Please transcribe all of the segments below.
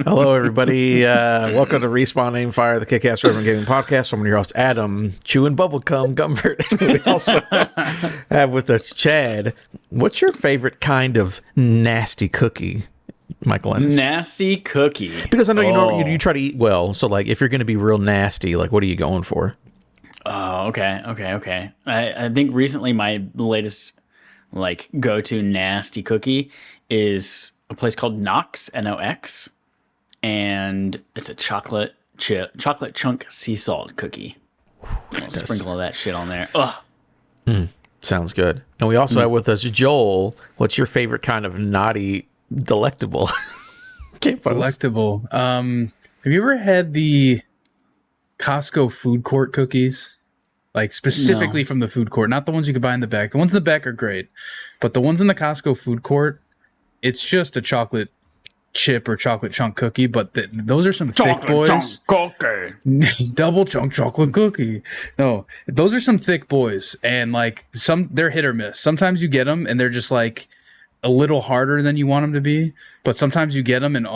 Hello, everybody. Welcome to Respawn Aim Fire, the Kick-Ass Reverend Gaming Podcast. I'm your host, Adam, chewing bubblegum, Gumbert. We also have with us Chad. What's your favorite kind of nasty cookie, Michael Ennis? Nasty cookie. Because I know you try to eat well, so like if you're going to be real nasty, like what are you going for? Oh, okay. I think recently my latest like go-to nasty cookie is a place called Nox, N-O-X, and it's a chocolate chunk sea salt cookie. Sprinkle all that shit on there. Ugh. Sounds good. And we also have with us Joel. What's your favorite kind of naughty delectable? Delectable. Have you ever had the Costco food court cookies? Like specifically from the food court, not the ones you can buy in the back. The ones in the back are great, but the ones in the Costco food court, it's just a chocolate chip or chocolate chunk cookie, but those are some thick boys. Chunk cookie. Double chunk chocolate cookie. No, those are some thick boys, and like they're hit or miss. Sometimes you get them and they're just like a little harder than you want them to be, but sometimes you get them and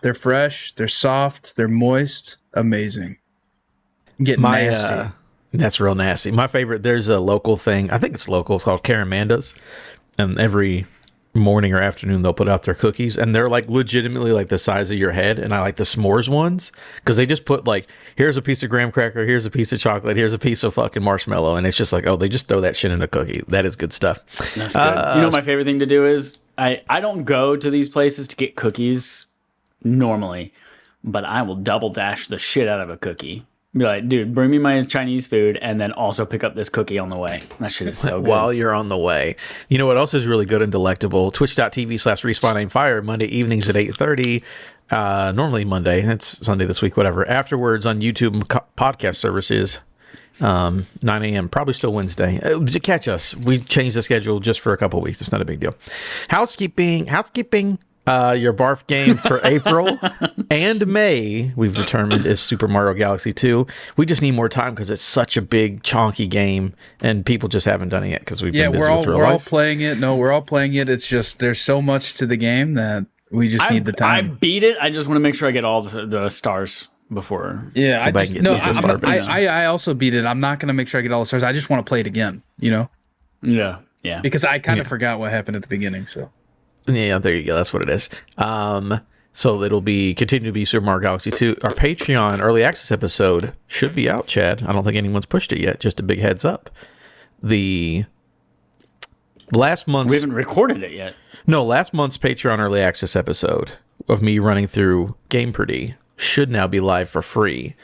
they're fresh, they're soft, they're moist, amazing. Get nasty. That's real nasty. My favorite. There's a local thing. I think it's local. It's called Caramanda's, and every morning or afternoon they'll put out their cookies, and they're like legitimately like the size of your head. And I like the s'mores ones because they just put like, here's a piece of graham cracker, here's a piece of chocolate, here's a piece of fucking marshmallow, and it's just like, they just throw that shit in a cookie. That is good stuff. That's good. You know, my favorite thing to do is I don't go to these places to get cookies normally, but I will double dash the shit out of a cookie. Be like, dude, bring me my Chinese food and then also pick up this cookie on the way. That shit is so good. While you're on the way. You know what else is really good and delectable? Twitch.tv/Respawn Monday evenings at 8:30. Normally Monday. It's Sunday this week, whatever. Afterwards on YouTube podcast services, 9 a.m. Probably still Wednesday. Catch us. We changed the schedule just for a couple weeks. It's not a big deal. Housekeeping. Your barf game for April and May, we've determined, is Super Mario Galaxy 2. We just need more time because it's such a big, chonky game, and people just haven't done it yet because we've been busy with real life. We're all playing it. No, we're all playing it. It's just there's so much to the game that we just need the time. I beat it. I just want to make sure I get all the stars before. Yeah, I also beat it. I'm not going to make sure I get all the stars. I just want to play it again, you know? Yeah. Because I kind of forgot what happened at the beginning, so. Yeah, there you go. That's what it is. So it'll continue to be Super Mario Galaxy 2. Our Patreon early access episode should be out, Chad. I don't think anyone's pushed it yet. Just a big heads up. The last month's... We haven't recorded it yet. No, last month's Patreon early access episode of me running through Game Pretty should now be live for free.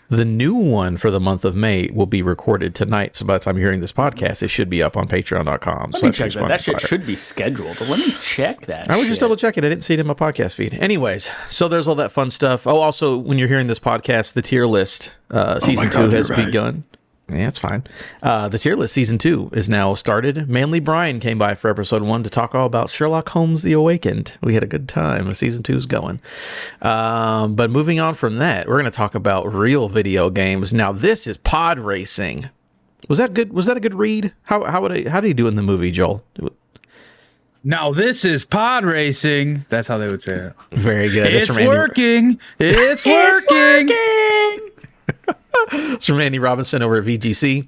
The new one for the month of May will be recorded tonight. So by the time you're hearing this podcast, it should be up on patreon.com. Let me check that. That shit should be scheduled. But let me check that. I was just double checking. I didn't see it in my podcast feed. Anyways, so there's all that fun stuff. Oh, also, when you're hearing this podcast, the tier list season 2 has begun. Yeah, it's fine. The tier list season 2 is now started. Manly Brian came by for episode 1 to talk all about Sherlock Holmes: The Awakened. We had a good time. Season 2 is going. But moving on from that, we're going to talk about real video games. Now, this is pod racing. Was that good? Was that a good read? How did he do in the movie, Joel? Now this is pod racing. That's how they would say it. Very good. It's working. It's working. It's from Andy Robinson over at VGC.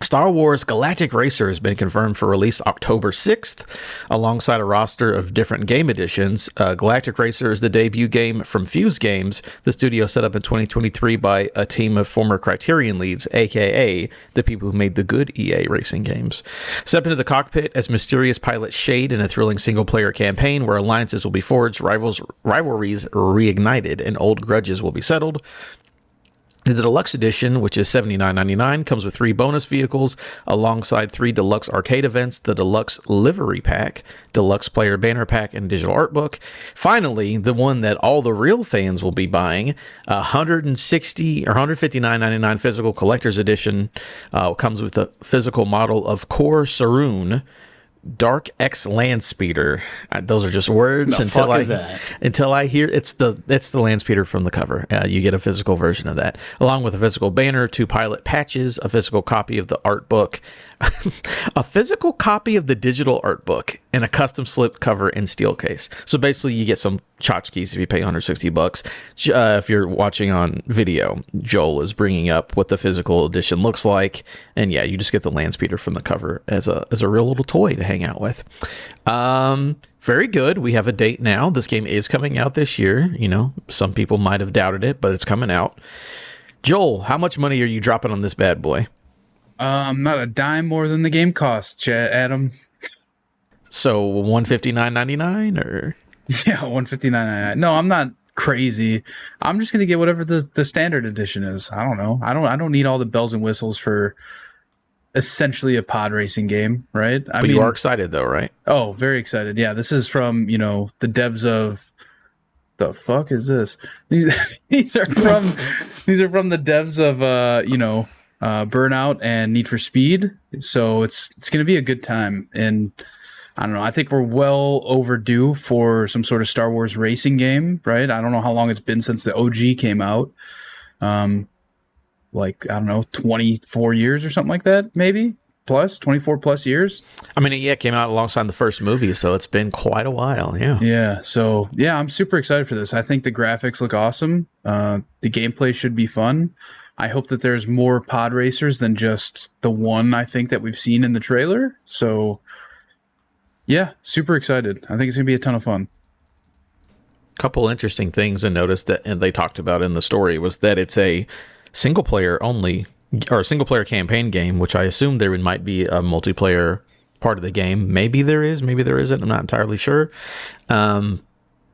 Star Wars Galactic Racer has been confirmed for release October 6th, alongside a roster of different game editions. Galactic Racer is the debut game from Fuse Games, the studio set up in 2023 by a team of former Criterion leads, a.k.a. the people who made the good EA racing games. Step into the cockpit as mysterious pilot Shade in a thrilling single-player campaign where alliances will be forged, rivalries reignited, and old grudges will be settled. The deluxe edition, which is $79.99, comes with 3 bonus vehicles alongside 3 deluxe arcade events, the deluxe livery pack, deluxe player banner pack, and digital art book. Finally, the one that all the real fans will be buying, $160 or $159.99 physical collector's edition, comes with a physical model of Core Saroon, Dark X Land Speeder. Those are just words The fuck is that? Until I hear it's the land speeder from the cover. You get a physical version of that, along with a physical banner, 2 pilot patches, a physical copy of the art book, a physical copy of the digital art book, and a custom slip cover and steel case. So basically, you get some tchotchkes if you pay $160. If you're watching on video, Joel is bringing up what the physical edition looks like, and yeah, you just get the land speeder from the cover as a real little toy to hang out with. Very good. We have a date now. This game is coming out this year. You know, some people might have doubted it, but it's coming out. Joel, how much money are you dropping on this bad boy? Not a dime more than the game costs, Adam. So $159.99 or yeah, $159.99. No, I'm not crazy. I'm just gonna get whatever the standard edition is. I don't know. I don't need all the bells and whistles for essentially a pod racing game, right? But you are excited though, right? Oh, very excited. Yeah, this is from, the devs of the fuck is this? These are from the devs of Burnout and Need for Speed. So it's going to be a good time, and I don't know. I think we're well overdue for some sort of Star Wars racing game, right? I don't know how long it's been since the OG came out. Like, I don't know, 24 years or something like that, maybe plus 24 plus years. I mean, it came out alongside the first movie, so it's been quite a while. Yeah. Yeah. So yeah, I'm super excited for this. I think the graphics look awesome. The gameplay should be fun. I hope that there's more pod racers than just the one I think that we've seen in the trailer. So yeah, super excited. I think it's gonna be a ton of fun. Couple interesting things I noticed that, and they talked about in the story, was that it's a single player only, or a single player campaign game, which I assume there might be a multiplayer part of the game. Maybe there is, maybe there isn't. I'm not entirely sure. That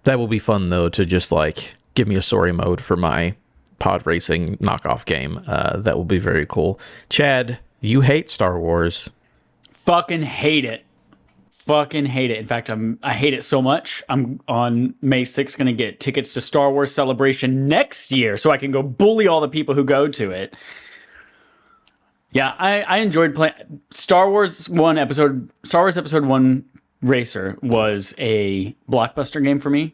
will be fun though, to just like give me a story mode for my pod racing knockoff game. That will be very cool. Chad, you hate Star Wars. Fucking hate it. Fucking hate it. In fact, I hate it so much. I'm on May 6th going to get tickets to Star Wars Celebration next year so I can go bully all the people who go to it. Yeah, I enjoyed playing Star Wars Episode 1 Racer was a blockbuster game for me.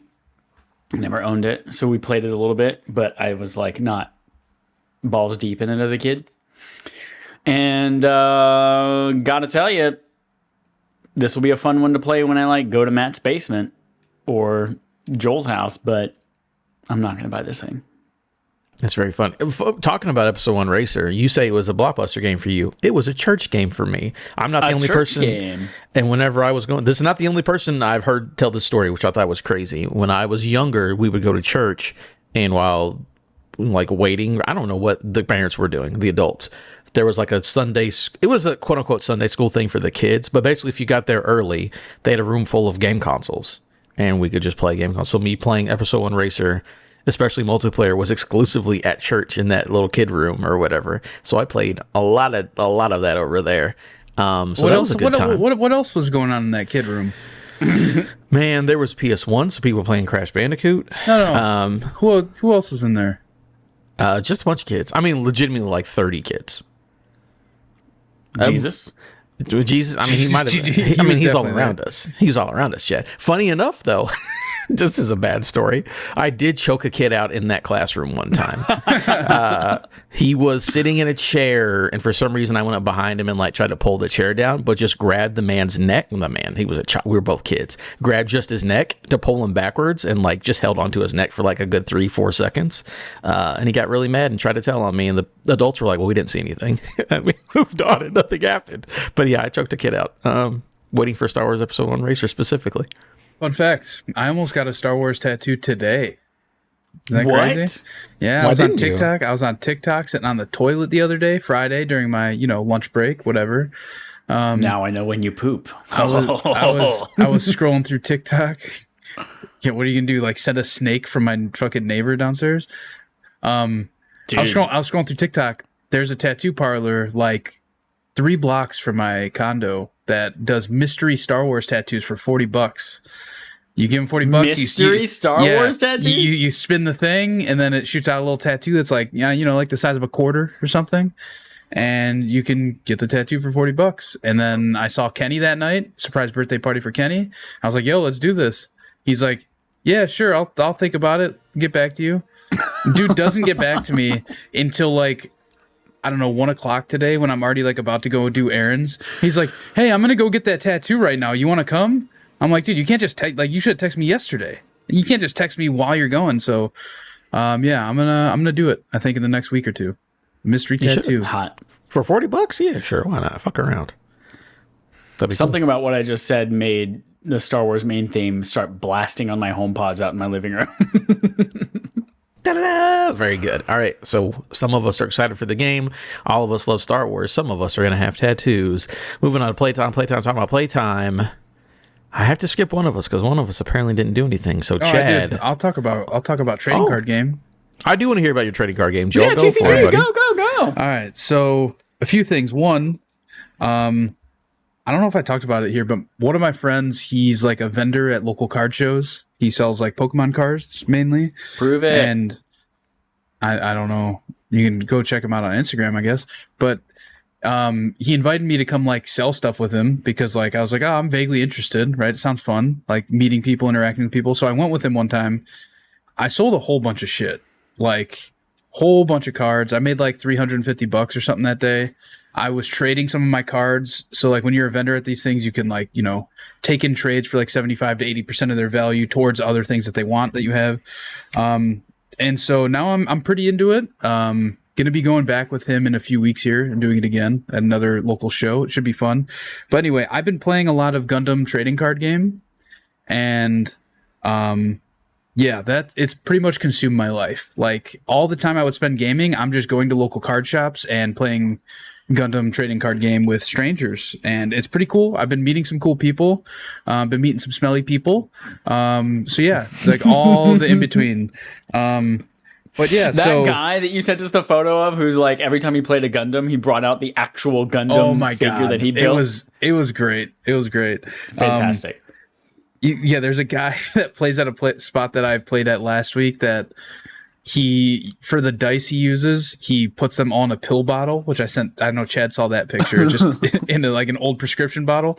I never owned it, so we played it a little bit, but I was like not balls deep in it as a kid. And gotta tell you, this will be a fun one to play when I like go to Matt's basement or Joel's house, but I'm not going to buy this thing. It's very fun. Talking about Episode 1 Racer, you say it was a blockbuster game for you. It was a church game for me. I'm not the only person. Game. And whenever I was going, this is not the only person I've heard tell this story, which I thought was crazy. When I was younger, we would go to church, and while like waiting, I don't know what the parents were doing, the adults. There was like a Sunday, it was a quote unquote Sunday school thing for the kids, but basically if you got there early, they had a room full of game consoles and we could just play game consoles. So me playing Episode 1 Racer, especially multiplayer, was exclusively at church in that little kid room or whatever. So I played a lot of that over there. So what else? What else was going on in that kid room? Man, there was PS1, so people were playing Crash Bandicoot. No. Who else was in there? Just a bunch of kids. I mean, legitimately like 30 kids. Jesus. Jesus. I mean, he might have. I mean, he's all around us. He's all around us, Chad. Funny enough, though, this is a bad story. I did choke a kid out in that classroom one time. He was sitting in a chair, and for some reason, I went up behind him and like tried to pull the chair down, but just grabbed the man's neck. The man, he was a child. We were both kids. Grabbed just his neck to pull him backwards, and like just held onto his neck for like a good 3-4 seconds. And he got really mad and tried to tell on me. And the adults were like, "Well, we didn't see anything." And we moved on, and nothing happened. But yeah, I choked a kid out. Waiting for Star Wars Episode 1 Racer specifically. Fun fact, I almost got a Star Wars tattoo today. Isn't that what? Crazy? Yeah, I was on TikTok. I was on TikTok sitting on the toilet the other day, Friday, during my, lunch break, whatever. Now I know when you poop. I was scrolling through TikTok. Yeah, what are you gonna do? Like send a snake from my fucking neighbor downstairs? I was scrolling through TikTok. There's a tattoo parlor like 3 blocks from my condo that does mystery Star Wars tattoos for $40. You give him $40. Mystery Star Wars tattoos? You spin the thing, and then it shoots out a little tattoo that's like, like the size of a quarter or something. and you can get the tattoo for $40. And then I saw Kenny that night, surprise birthday party for Kenny. I was like, yo, let's do this. He's like, yeah, sure. I'll think about it. Get back to you. Dude doesn't get back to me until like, I don't know, 1:00 today when I'm already like about to go do errands. He's like, hey, I'm going to go get that tattoo right now. You want to come? I'm like, dude, you can't just text, like, you should have texted me yesterday. You can't just text me while you're going. So, yeah, I'm gonna do it. I think in the next week or two. Mystery tattoo. Hot. For $40? Yeah, sure. Why not? Fuck around. That'd be Something about what I just said made the Star Wars main theme start blasting on my HomePods out in my living room. Da-da-da! Very good. All right. So some of us are excited for the game. All of us love Star Wars. Some of us are going to have tattoos. Moving on to playtime. Talking about playtime. I have to skip one of us because one of us apparently didn't do anything. So Chad, I'll talk about trading card game. I do want to hear about your trading card game, Joel. Yeah, Go for TCG, it, buddy. go. All right. So a few things. One, I don't know if I talked about it here, but one of my friends, he's like a vendor at local card shows. He sells like Pokemon cards mainly. Prove it. And I don't know. You can go check him out on Instagram, I guess. But he invited me to come like sell stuff with him because like I was like, oh, I'm vaguely interested, right? It sounds fun, like meeting people, interacting with people. So I went with him one time. I sold a whole bunch of shit, like whole bunch of cards. I made like $350 or something that day. I was trading some of my cards. So like when you're a vendor at these things, you can like, you know, take in trades for like 75 to 80% of their value towards other things that they want that you have. And so now I'm pretty into it. Gonna be going back with him in a few weeks here and doing it again at another local show. It should be fun. But anyway, I've been playing a lot of Gundam trading card game, and yeah, that it's pretty much consumed my life. Like all the time I would spend gaming, I'm just going to local card shops and playing Gundam trading card game with strangers, and it's pretty cool. I've been meeting some cool people, been meeting some smelly people. So yeah, like all the in between. But yeah, that guy that you sent us the photo of, who's like every time he played a Gundam, he brought out the actual Gundam figure that he built. It was great. It was great. Fantastic. Yeah, there's a guy that plays at a spot that I played at last week that he, for the dice he uses, he puts them all in a pill bottle, which I sent. I know Chad saw that picture, just into like an old prescription bottle.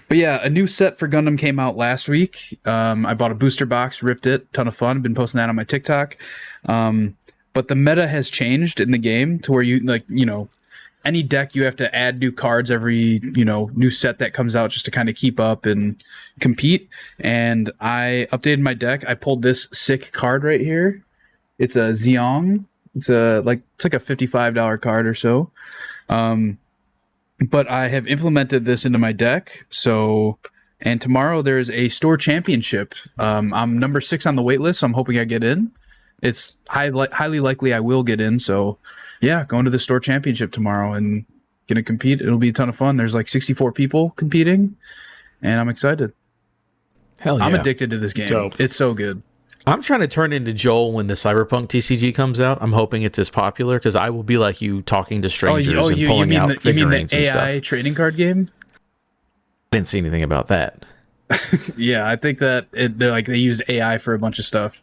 But yeah, a new set for Gundam came out last week. I bought a booster box, ripped it, ton of fun. Been posting that on my TikTok. But the meta has changed in the game to where you like, you know, any deck you have to add new cards every, you know, new set that comes out just to kind of keep up and compete. And I updated my deck. I pulled this sick card right here. It's a Xiong. It's like a $55 card or so. But I have implemented this into my deck. So, and tomorrow there's a store championship. I'm number 6 on the wait list, so I'm hoping I get in. It's highly likely I will get in. So, yeah, going to the store championship tomorrow and gonna compete. It'll be a ton of fun. There's like 64 people competing, and I'm excited. Hell yeah. I'm addicted to this game. Dope. It's so good. I'm trying to turn into Joel when the Cyberpunk TCG comes out. I'm hoping it's as popular because I will be like you talking to strangers and pulling out figurines the AI and stuff. trading card game? I didn't see anything about that. Yeah, I think that they used AI for a bunch of stuff.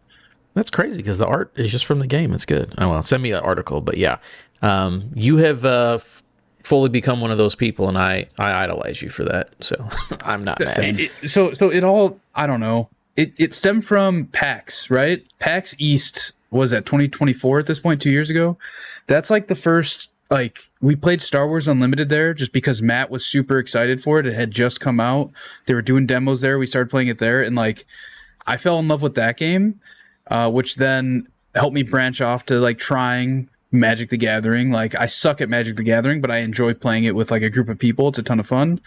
That's crazy because the art is just from the game. It's good. Oh, well, send me an article. But yeah, you have fully become one of those people, and I idolize you for that. So I'm not mad. So it all, I don't know. It stemmed from PAX, right? PAX East was at 2024 at this point, 2 years ago. That's like the first, like, we played Star Wars Unlimited there just because Matt was super excited for it. It had just come out. They were doing demos there. We started playing it there. And like, I fell in love with that game, which then helped me branch off to like trying Magic the Gathering. Like, I suck at Magic the Gathering, but I enjoy playing it with like a group of people. It's a ton of fun.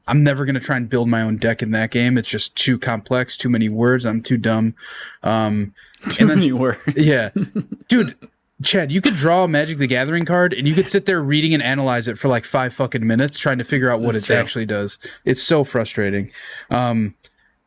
I'm never going to try and build my own deck in that game. It's just too complex, too many words. I'm too dumb. Too many words. Yeah. Dude, Chad, you could draw a Magic the Gathering card and you could sit there reading and analyze it for like 5 fucking minutes trying to figure out what it actually does. It's so frustrating. And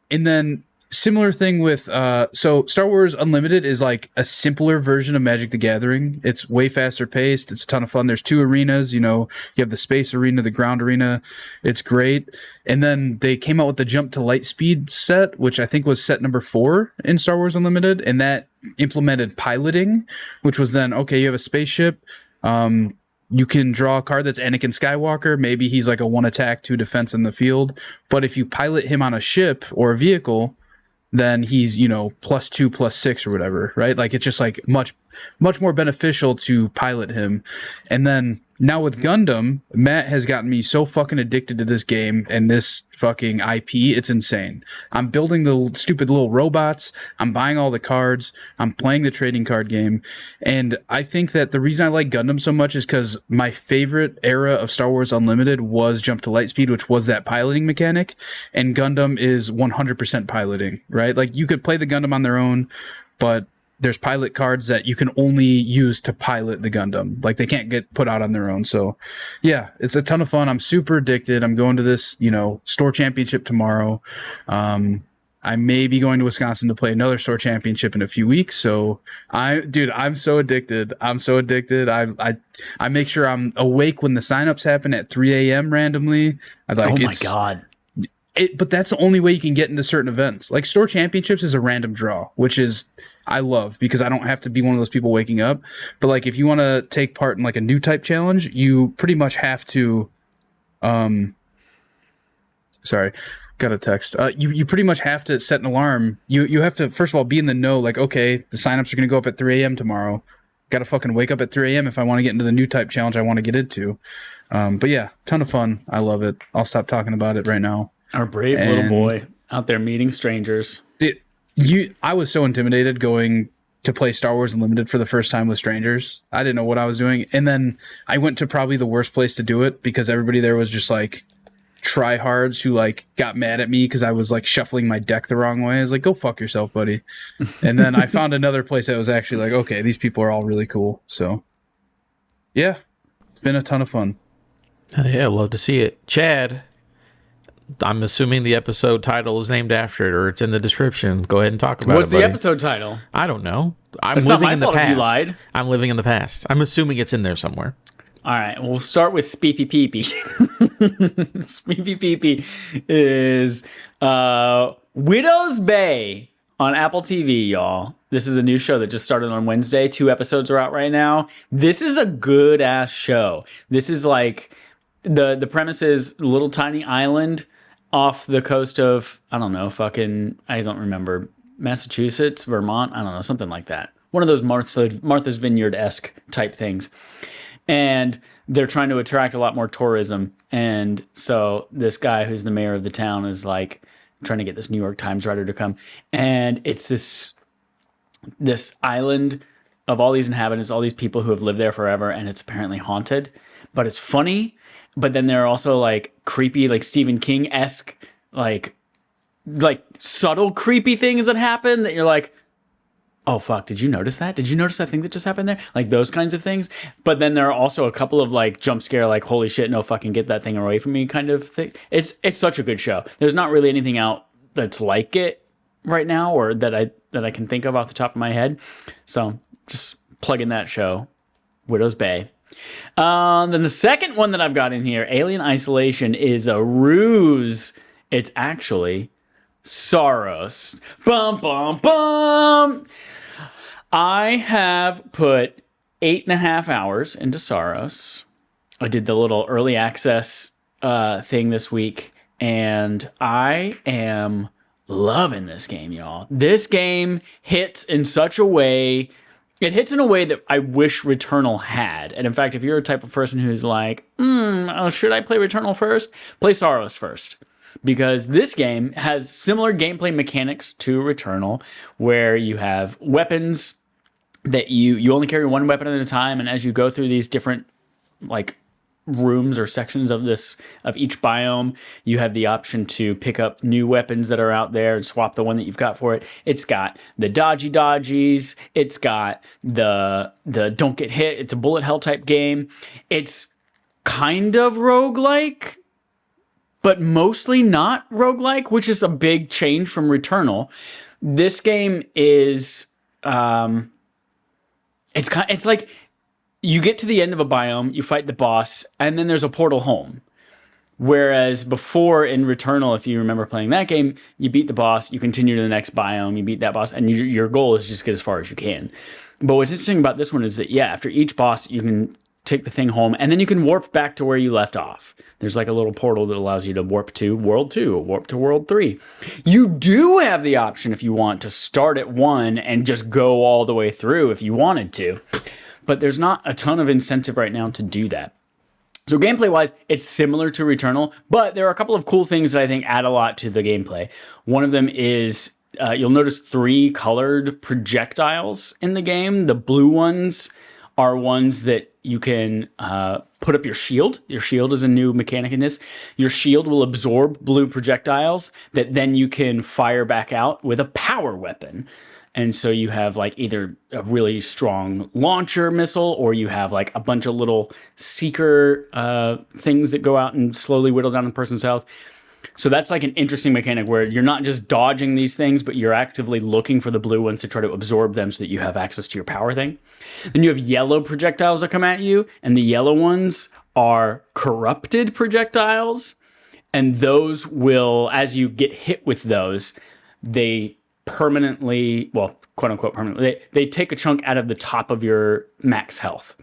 then similar thing with so Star Wars Unlimited is like a simpler version of Magic the Gathering. It's way faster paced. It's a ton of fun. There's 2 arenas, you know, you have the space arena, the ground arena. It's great. And then they came out with the Jump to Lightspeed set, which I think was set number 4 in Star Wars Unlimited, and that implemented piloting, which was then, okay, you have a spaceship, You can draw a card that's Anakin Skywalker. Maybe he's like a 1 attack, 2 defense in the field. But if you pilot him on a ship or a vehicle, then he's, +2, +6 or whatever, right? Like it's just like much more beneficial to pilot him. And then now with Gundam, Matt has gotten me so fucking addicted to this game and this fucking IP. It's insane. I'm building the stupid little robots. I'm buying all the cards. I'm playing the trading card game. And I think that the reason I like Gundam so much is because my favorite era of Star Wars Unlimited was Jump to Lightspeed, which was that piloting mechanic. And Gundam is 100% piloting, right? Like you could play the Gundam on their own, but there's pilot cards that you can only use to pilot the Gundam. Like they can't get put out on their own. So yeah, it's a ton of fun. I'm super addicted. I'm going to this, store championship tomorrow. I may be going to Wisconsin to play another store championship in a few weeks. So I'm so addicted. I make sure I'm awake when the signups happen at 3 a.m. randomly. Oh my God. But that's the only way you can get into certain events. Like store championships is a random draw, which is I love because I don't have to be one of those people waking up. But like if you want to take part in like a new type challenge, you pretty much have to sorry, got a text. You pretty much have to set an alarm. You have to first of all be in the know, like, okay, the signups are gonna go up at 3 a.m. tomorrow. Gotta fucking wake up at 3 a.m. if I want to get into the new type challenge I want to get into. But yeah, ton of fun. I love it. I'll stop talking about it right now. Our brave little boy out there meeting strangers. I was so intimidated going to play Star Wars Unlimited for the first time with strangers. I didn't know what I was doing. And then I went to probably the worst place to do it because everybody there was just like tryhards who like got mad at me because I was like shuffling my deck the wrong way. I was like, go fuck yourself, buddy. And then I found another place that was actually like, okay, these people are all really cool. So yeah, it's been a ton of fun. Yeah, love to see it. Chad, I'm assuming the episode title is named after it, or it's in the description. Go ahead and talk about it. What's the episode title? I don't know. It's not my fault if you lied. I'm living in the past. I'm assuming it's in there somewhere. All right, we'll start with Speepy Peepy. Speepy Peepy is Widow's Bay on Apple TV, y'all. This is a new show that just started on Wednesday. 2 episodes are out right now. This is a good ass show. This is like the premise is a little tiny island off the coast of, I don't remember, Massachusetts, Vermont, I don't know, something like that. One of those Martha's Vineyard-esque type things. And they're trying to attract a lot more tourism. And so this guy who's the mayor of the town is like trying to get this New York Times writer to come. And it's this island of all these inhabitants, all these people who have lived there forever, and it's apparently haunted. But it's funny. But then there are also like creepy, like Stephen King-esque, like subtle creepy things that happen that you're like, oh fuck, did you notice that? Did you notice that thing that just happened there? Like those kinds of things. But then there are also a couple of like jump scare, like holy shit, no fucking get that thing away from me kind of thing. It's such a good show. There's not really anything out that's like it right now or that I can think of off the top of my head. So just plug in that show, Widow's Bay. Then the second one that I've got in here, Alien Isolation, is a ruse. It's actually Saros. Bum, bum, bum. I have put 8.5 hours into Saros. I did the little early access thing this week, and I am loving this game, y'all. This game hits in such a way... It hits in a way that I wish Returnal had. And in fact, if you're a type of person who's like, should I play Returnal first? Play Saros first. Because this game has similar gameplay mechanics to Returnal, where you have weapons that you only carry one weapon at a time, and as you go through these different like rooms or sections of each biome, you have the option to pick up new weapons that are out there and swap the one that you've got for it. It's got the dodgies, it's got the don't get hit, it's a bullet hell type game. It's kind of roguelike, but mostly not roguelike, which is a big change from Returnal. This game is it's like you get to the end of a biome, you fight the boss, and then there's a portal home. Whereas before in Returnal, if you remember playing that game, you beat the boss, you continue to the next biome, you beat that boss, and your goal is just get as far as you can. But what's interesting about this one is that, yeah, after each boss, you can take the thing home, and then you can warp back to where you left off. There's like a little portal that allows you to warp to World 2, warp to World 3. You do have the option, if you want, to start at 1 and just go all the way through if you wanted to. But there's not a ton of incentive right now to do that. So gameplay-wise, it's similar to Returnal, but there are a couple of cool things that I think add a lot to the gameplay. One of them is you'll notice 3 colored projectiles in the game. The blue ones are ones that you can put up your shield. Your shield is a new mechanic in this. Your shield will absorb blue projectiles that then you can fire back out with a power weapon. And so you have like either a really strong launcher missile, or you have like a bunch of little seeker things that go out and slowly whittle down a person's health. So that's like an interesting mechanic where you're not just dodging these things, but you're actively looking for the blue ones to try to absorb them so that you have access to your power thing. Then you have yellow projectiles that come at you, and the yellow ones are corrupted projectiles. And those will, as you get hit with those, they permanently, well, quote unquote permanently, they take a chunk out of the top of your max health.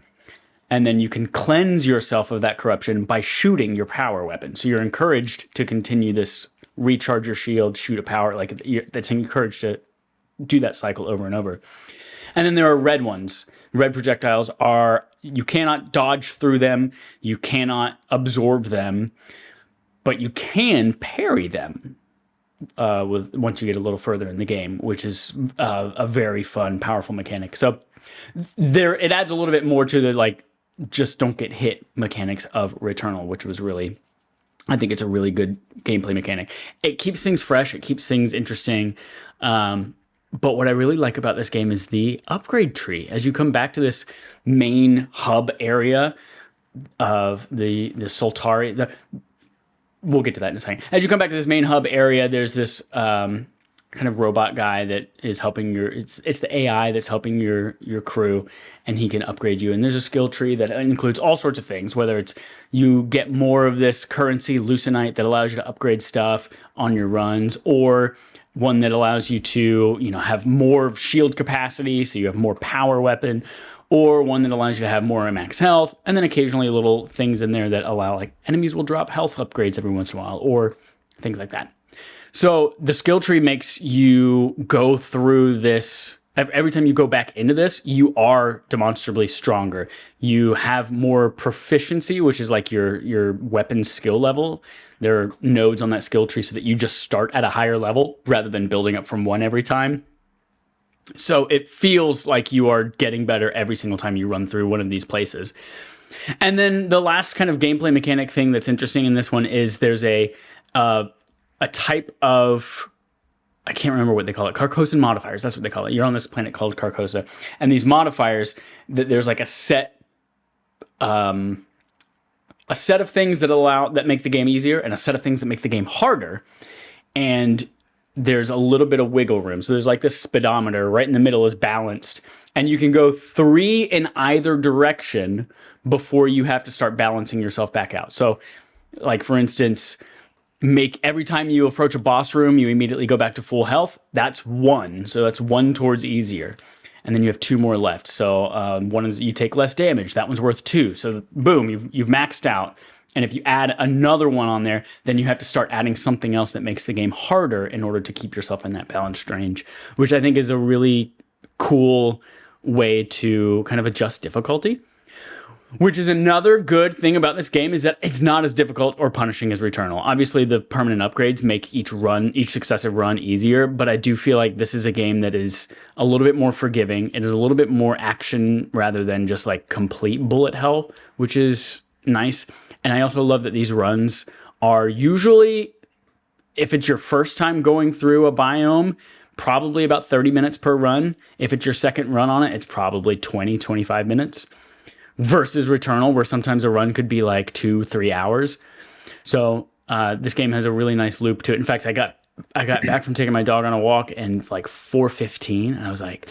And then you can cleanse yourself of that corruption by shooting your power weapon. So you're encouraged to continue this, recharge your shield, shoot a power, like that's encouraged to do that cycle over and over. And then there are red ones. Red projectiles are, you cannot dodge through them, you cannot absorb them, but you can parry them. With once you get a little further in the game, which is a very fun, powerful mechanic. So there, it adds a little bit more to the like just don't get hit mechanics of Returnal, which was really, I think it's a really good gameplay mechanic. It keeps things fresh, it keeps things interesting. But what I really like about this game is the upgrade tree. As you come back to this main hub area of the Soltari, we'll get to that in a second. As you come back to this main hub area, there's this kind of robot guy that is helping it's the AI that's helping your crew, and he can upgrade you. And there's a skill tree that includes all sorts of things, whether it's you get more of this currency, Lucenite, that allows you to upgrade stuff on your runs, or one that allows you to, have more shield capacity, so you have more power weapon, or one that allows you to have more max health, and then occasionally little things in there that allow, like, enemies will drop health upgrades every once in a while, or things like that. So the skill tree makes you go through this. Every time you go back into this, you are demonstrably stronger. You have more proficiency, which is like your weapon skill level. There are nodes on that skill tree so that you just start at a higher level rather than building up from one every time. So it feels like you are getting better every single time you run through one of these places. And then the last kind of gameplay mechanic thing that's interesting in this one is there's a type of, I can't remember what they call it, Carcosan modifiers. That's what they call it. You're on this planet called Carcosa. And these modifiers, there's like a set of things that make the game easier, and a set of things that make the game harder. And there's a little bit of wiggle room. So there's like this speedometer right in the middle is balanced, and you can go 3 in either direction before you have to start balancing yourself back out. So like, for instance, make every time you approach a boss room, you immediately go back to full health. That's 1. So that's 1 towards easier. And then you have 2 more left. So one is you take less damage. That one's worth 2. So boom, you've maxed out. And if you add another one on there, then you have to start adding something else that makes the game harder in order to keep yourself in that balanced range, which I think is a really cool way to kind of adjust difficulty. Which is another good thing about this game, is that it's not as difficult or punishing as Returnal. Obviously, the permanent upgrades make each successive run easier, but I do feel like this is a game that is a little bit more forgiving. It is a little bit more action rather than just like complete bullet hell, which is nice. And I also love that these runs are usually, if it's your first time going through a biome, probably about 30 minutes per run. If it's your second run on it, it's probably 20, 25 minutes. Versus Returnal, where sometimes a run could be like 2-3 hours. So this game has a really nice loop to it. In fact, I got back from taking my dog on a walk and like 4:15, and I was like,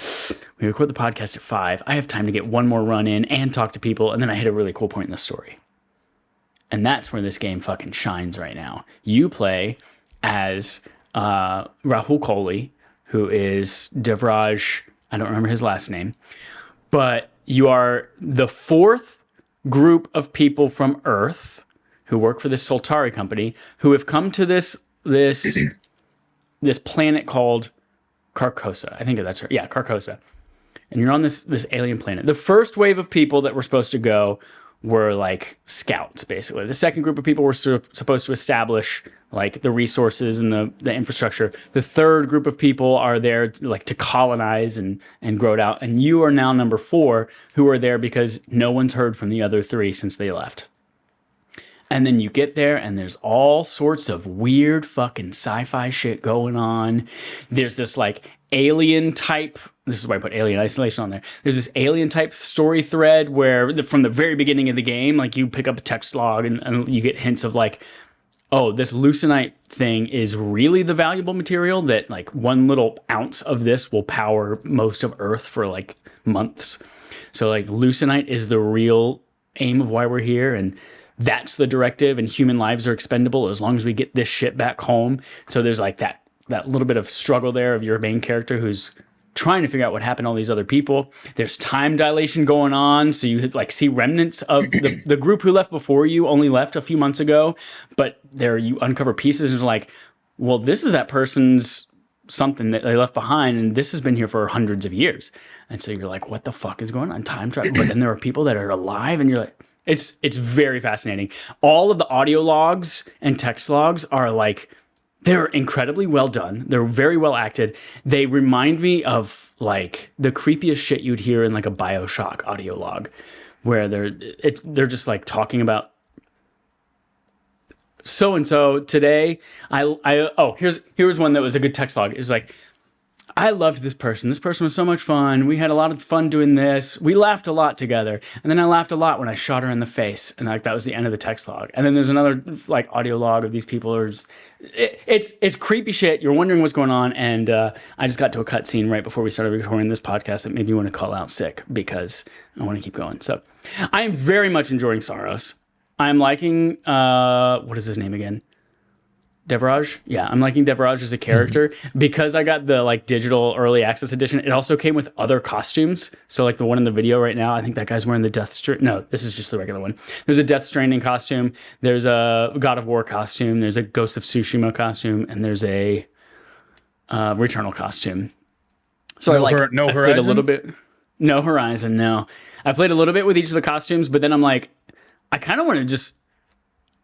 we record the podcast at 5. I have time to get one more run in and talk to people, and then I hit a really cool point in the story. And that's where this game fucking shines right now. You play as Rahul Kohli, who is Devraj, I don't remember his last name, but you are the 4th group of people from Earth who work for this Soltari company who have come to this planet called Carcosa. I think that's right. Yeah, Carcosa. And you're on this alien planet. The first wave of people that were supposed to go were like scouts, basically. The second group of people were supposed to establish like the resources and the infrastructure. The third group of people are there like to colonize and grow it out. And you are now number 4 who are there because no one's heard from the other 3 since they left. And then you get there and there's all sorts of weird fucking sci-fi shit going on. There's this like alien type, this is why I put Alien Isolation on there. There's this alien type story thread where from the very beginning of the game, like you pick up a text log and you get hints of like, oh, this leucinite thing is really the valuable material that like 1 little ounce of this will power most of Earth for like months. So like leucinite is the real aim of why we're here, and that's the directive, and human lives are expendable as long as we get this shit back home. So there's like that little bit of struggle there of your main character who's trying to figure out what happened to all these other people. There's time dilation going on, so you like see remnants of the group who left before you only left a few months ago, but there you uncover pieces and it's like, well, this is that person's something that they left behind, and this has been here for hundreds of years. And so you're like, what the fuck is going on? Time travel. But then there are people that are alive, and you're like, it's very fascinating. All of the audio logs and text logs are like, they're incredibly well done. They're very well acted. They remind me of like the creepiest shit you'd hear in like a BioShock audio log, where they're just like talking about so and so today. Here's one that was a good text log. It was like, I loved this person. This person was so much fun. We had a lot of fun doing this. We laughed a lot together. And then I laughed a lot when I shot her in the face. And like that was the end of the text log. And then there's another like audio log of these people who are just, it's creepy shit. You're wondering what's going on. And I just got to a cutscene right before we started recording this podcast that made me want to call out sick because I want to keep going. So I am very much enjoying Saros. I'm liking, what is his name again? Devraj? Yeah, I'm liking Devraj as a character because I got the like digital early access edition. It also came with other costumes. So like the one in the video right now, I think that guy's wearing the Death Stranding. No, this is just the regular one. There's a Death Stranding costume. There's a God of War costume. There's a Ghost of Tsushima costume, and there's a Returnal costume. So I played a little bit. No Horizon. No, I played a little bit with each of the costumes, but then I'm like, I kind of want to just.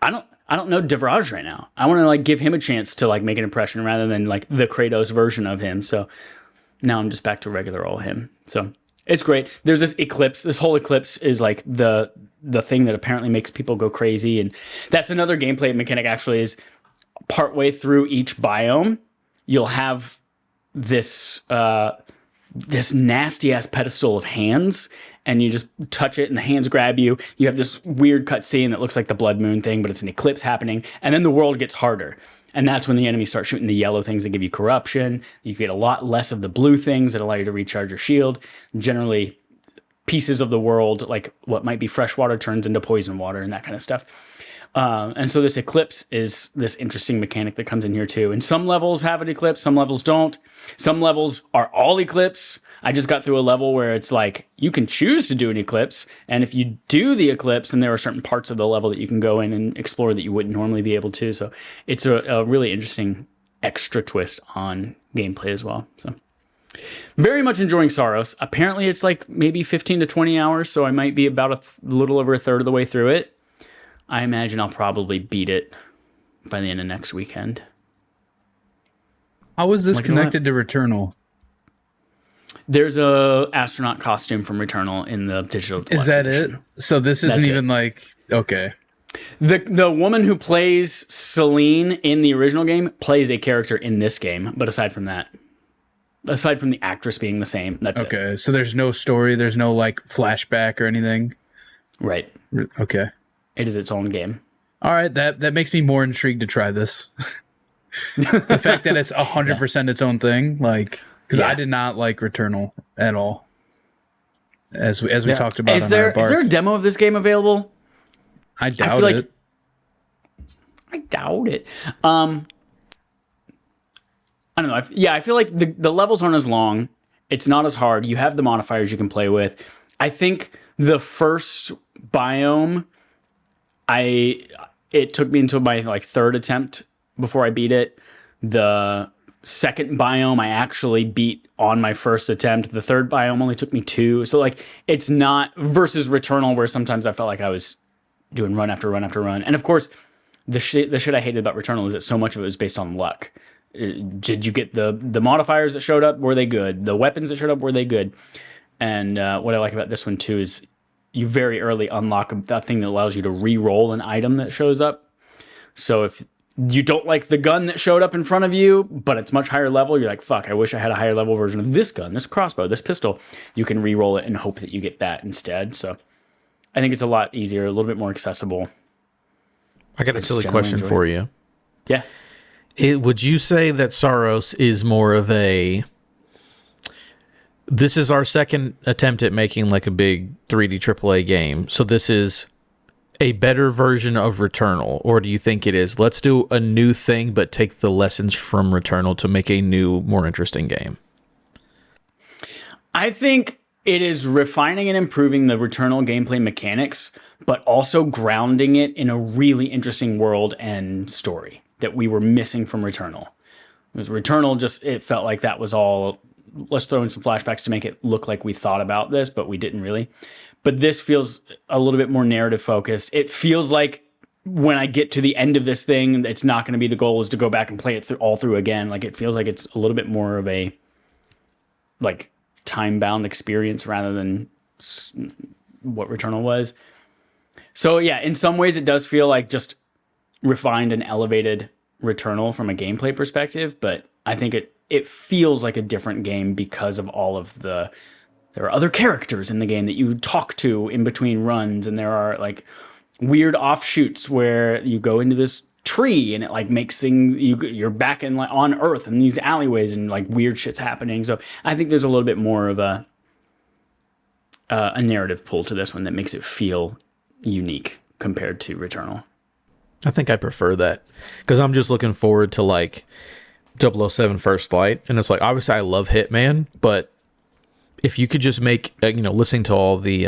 I don't know Devraj right now. I want to like give him a chance to like make an impression rather than like the Kratos version of him. So now I'm just back to regular old him. So it's great. There's this eclipse. This whole eclipse is like the thing that apparently makes people go crazy. And that's another gameplay mechanic actually is partway through each biome, you'll have this nasty ass pedestal of hands, and you just touch it and the hands grab you. You have this weird cutscene that looks like the Blood Moon thing, but it's an eclipse happening. And then the world gets harder. And that's when the enemies start shooting the yellow things that give you corruption. You get a lot less of the blue things that allow you to recharge your shield. Generally, pieces of the world, like what might be fresh water, turns into poison water and that kind of stuff. And so this eclipse is this interesting mechanic that comes in here too. And some levels have an eclipse, some levels don't. Some levels are all eclipse. I just got through a level where it's like, you can choose to do an eclipse. And if you do the eclipse, then there are certain parts of the level that you can go in and explore that you wouldn't normally be able to. So it's a really interesting extra twist on gameplay as well. So very much enjoying Saros. Apparently it's like maybe 15 to 20 hours. So I might be about a little over a third of the way through it. I imagine I'll probably beat it by the end of next weekend. How is this connected to Returnal? There's a astronaut costume from Returnal in the digital deluxe Is that edition. it? So this isn't even like, okay. The woman who plays Celine in the original game plays a character in this game, but aside from that, aside from the actress being the same, that's it. Okay, so there's no story, there's no like flashback or anything? Right. Okay. It is its own game. All right, that makes me more intrigued to try this. The fact that it's 100% its own thing, like, because I did not like Returnal at all, as we talked about. Is there a demo of this game available? I doubt it. I doubt it. I don't know. I feel like the levels aren't as long. It's not as hard. You have the modifiers you can play with. I think the first biome, it took me until my like third attempt before I beat it. The second biome I actually beat on my first attempt. The third biome only took me 2. So like it's not versus Returnal where sometimes I felt like I was doing run after run after run. And of course, the shit I hated about Returnal is that so much of it was based on luck. Did you get the modifiers that showed up? Were they good? The weapons that showed up, were they good? And what I like about this one too is you very early unlock that thing that allows you to re-roll an item that shows up. So if you don't like the gun that showed up in front of you, but it's much higher level, you're like, fuck, I wish I had a higher level version of this gun, this crossbow, this pistol. You can re-roll it and hope that you get that instead. So I think it's a lot easier, a little bit more accessible. I got a silly question for you. Yeah. Would you say that Saros is more of a... This is our second attempt at making like a big 3D AAA game, so this is a better version of Returnal? Or do you think it is, let's do a new thing but take the lessons from Returnal to make a new, more interesting game? I think it is refining and improving the Returnal gameplay mechanics, but also grounding it in a really interesting world and story that we were missing from Returnal. Because Returnal just, it felt like that was all, let's throw in some flashbacks to make it look like we thought about this, but we didn't really. But this feels a little bit more narrative focused. It feels like when I get to the end of this thing, it's not going to be the goal is to go back and play it all through again. Like it feels like it's a little bit more of a like time-bound experience rather than what Returnal was. So yeah, in some ways it does feel like just refined and elevated Returnal from a gameplay perspective, but I think it feels like a different game because of all of there are other characters in the game that you talk to in between runs, and there are like weird offshoots where you go into this tree and it like makes things you're back in like on Earth in these alleyways and like weird shit's happening. So I think there's a little bit more of a narrative pull to this one that makes it feel unique compared to Returnal. I think I prefer that because I'm just looking forward to like 007 First Light, and it's like obviously I love Hitman, but if you could just make listening to all the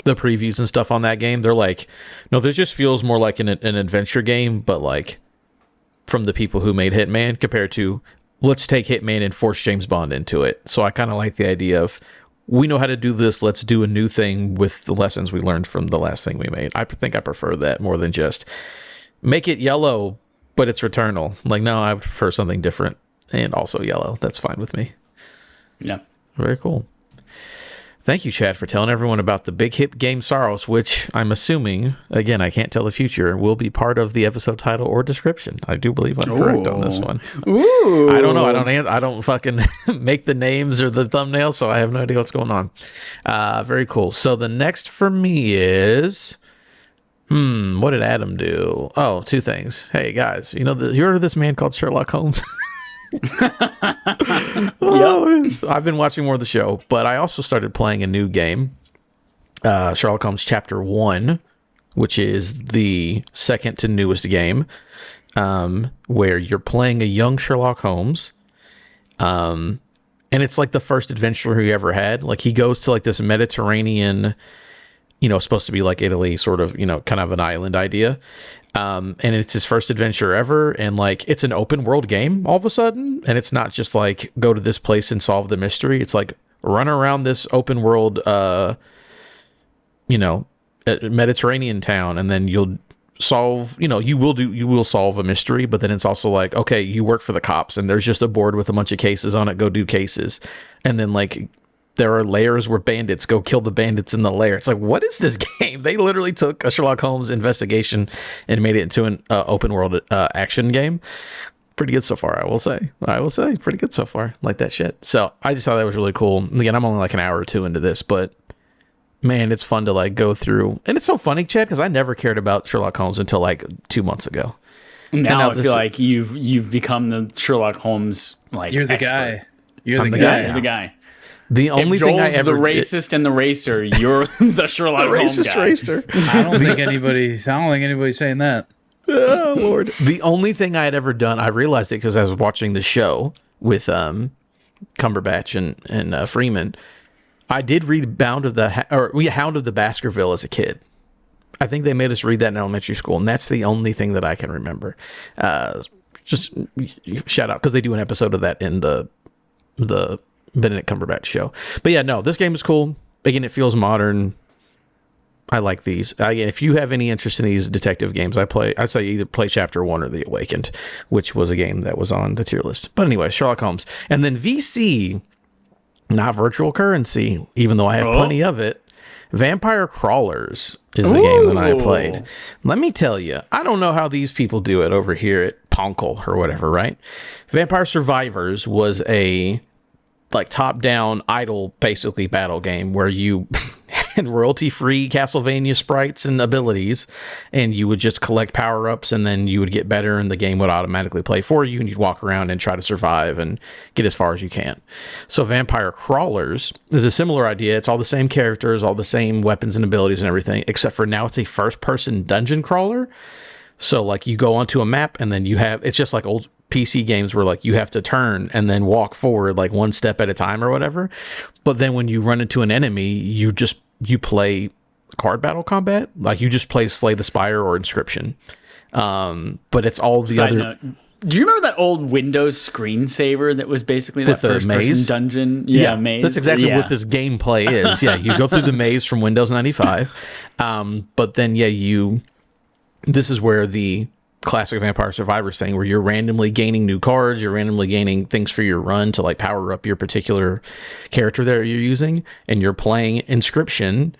previews and stuff on that game, they're like, no, this just feels more like an adventure game, but like from the people who made Hitman compared to let's take Hitman and force James Bond into it. So I kind of like the idea of we know how to do this, let's do a new thing with the lessons we learned from the last thing we made. I think I prefer that more than just make it yellow, but it's Returnal. Like, no, I prefer something different and also yellow. That's fine with me. Yeah. Very cool. Thank you, Chad, for telling everyone about the big hit game Saros, which I'm assuming, again, I can't tell the future, will be part of the episode title or description. I do believe I'm correct on this one. Ooh. I don't know. I don't fucking make the names or the thumbnails, so I have no idea what's going on. Very cool. So the next for me is... what did Adam do? Oh, 2 things. Hey, guys, you heard of this man called Sherlock Holmes? I've been watching more of the show, but I also started playing a new game, Sherlock Holmes Chapter 1, which is the second to newest game, where you're playing a young Sherlock Holmes, and it's like the first adventure he ever had. Like he goes to like this Mediterranean, supposed to be like Italy, sort of, kind of an island idea. And it's his first adventure ever. And like, it's an open world game all of a sudden. And it's not just like, go to this place and solve the mystery. It's like run around this open world, Mediterranean town. And then you'll solve, you will solve a mystery. But then it's also like, okay, you work for the cops and there's just a board with a bunch of cases on it. Go do cases. And then like, there are layers where bandits go kill the bandits in the lair. It's like, what is this game? They literally took a Sherlock Holmes investigation and made it into an open world action game. Pretty good so far, I will say. Pretty good so far. Like that shit. So I just thought that was really cool. Again, I'm only like an hour or 2 into this, but man, it's fun to like go through. And it's so funny, Chad, because I never cared about Sherlock Holmes until like 2 months ago. Now I feel like you've become the Sherlock Holmes like you're the expert. guy. You're the guy. The only thing I ever the racist and the racer, you're the Sherlock Holmes racist guy. racer. I don't think anybody's saying that. Oh Lord! The only thing I had ever done, I realized it because I was watching the show with Cumberbatch and Freeman. I did read Hound of the Baskerville as a kid. I think they made us read that in elementary school, and that's the only thing that I can remember. Just shout out, because they do an episode of that in the Benedict Cumberbatch show. But yeah, no, this game is cool. Again, it feels modern. I like these. If you have any interest in these detective games, I'd say either play Chapter 1 or The Awakened, which was a game that was on the tier list. But anyway, Sherlock Holmes. And then VC, not virtual currency, even though I have plenty of it. Vampire Crawlers is the game that I played. Let me tell you, I don't know how these people do it over here at Ponkel or whatever, right? Vampire Survivors was a top-down idle, basically, battle game where you had royalty-free Castlevania sprites and abilities, and you would just collect power-ups, and then you would get better, and the game would automatically play for you, and you'd walk around and try to survive and get as far as you can. So Vampire Crawlers is a similar idea. It's all the same characters, all the same weapons and abilities and everything, except for now it's a first-person dungeon crawler. So, you go onto a map, and then it's just like old PC games where, you have to turn and then walk forward, one step at a time or whatever. But then when you run into an enemy, you play card battle combat. You just play Slay the Spire or Inscription. But it's all the other... Note. Do you remember that old Windows screensaver that was basically that first-person dungeon? Yeah, maze. That's exactly what this gameplay is. Yeah, you go through the maze from Windows 95. But then, this is where the classic Vampire Survivors thing, where you're randomly gaining new cards, you're randomly gaining things for your run to power up your particular character that you're using, and you're playing Inscription,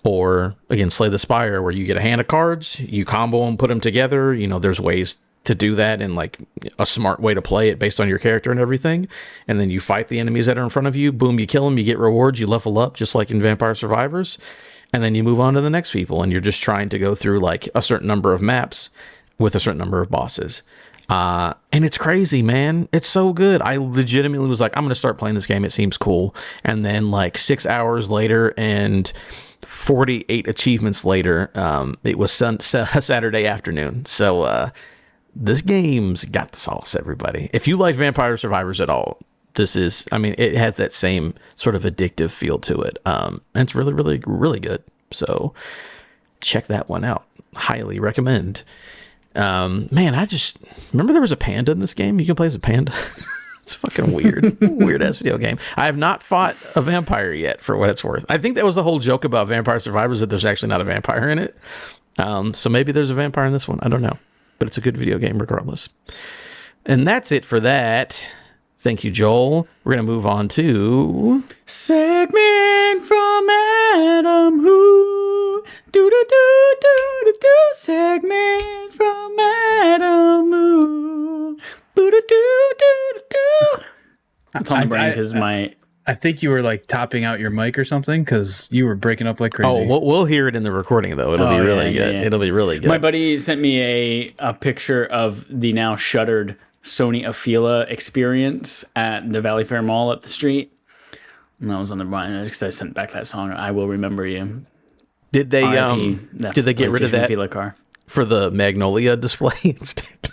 or again Slay the Spire, where you get a hand of cards, you combo them, put them together. There's ways to do that, and a smart way to play it based on your character and everything. And then you fight the enemies that are in front of you. Boom, you kill them, you get rewards, you level up, just like in Vampire Survivors. And then you move on to the next people, and you're just trying to go through a certain number of maps with a certain number of bosses. And it's crazy, man. It's so good. I legitimately was I'm going to start playing this game. It seems cool. And then 6 hours later and 48 achievements later, it was Saturday afternoon. So this game's got the sauce, everybody. If you like Vampire Survivors at all, this is, it has that same sort of addictive feel to it. And it's really, really, really good. So check that one out. Highly recommend. Man, I just remember there was a panda in this game. You can play as a panda. It's fucking weird. Weird ass video game. I have not fought a vampire yet, for what it's worth. I think that was the whole joke about Vampire Survivors, that there's actually not a vampire in it. So maybe there's a vampire in this one. I don't know. But it's a good video game regardless. And that's it for that. Thank you, Joel. We're going to move on to... Segment from Adam Who. Do-do-do-do-do-do. Segment from Adam Who. Do-do-do-do-do. It's on the brain because I think you were topping out your mic or something, because you were breaking up like crazy. Oh, we'll hear it in the recording, though. It'll be really good. Yeah. It'll be really good. My buddy sent me a picture of the now shuttered Sony Affable experience at the Valley Fair Mall up the street. And that was on the mind because I sent back that song, I Will Remember You. Did they get rid of that Affable car for the Magnolia display instead?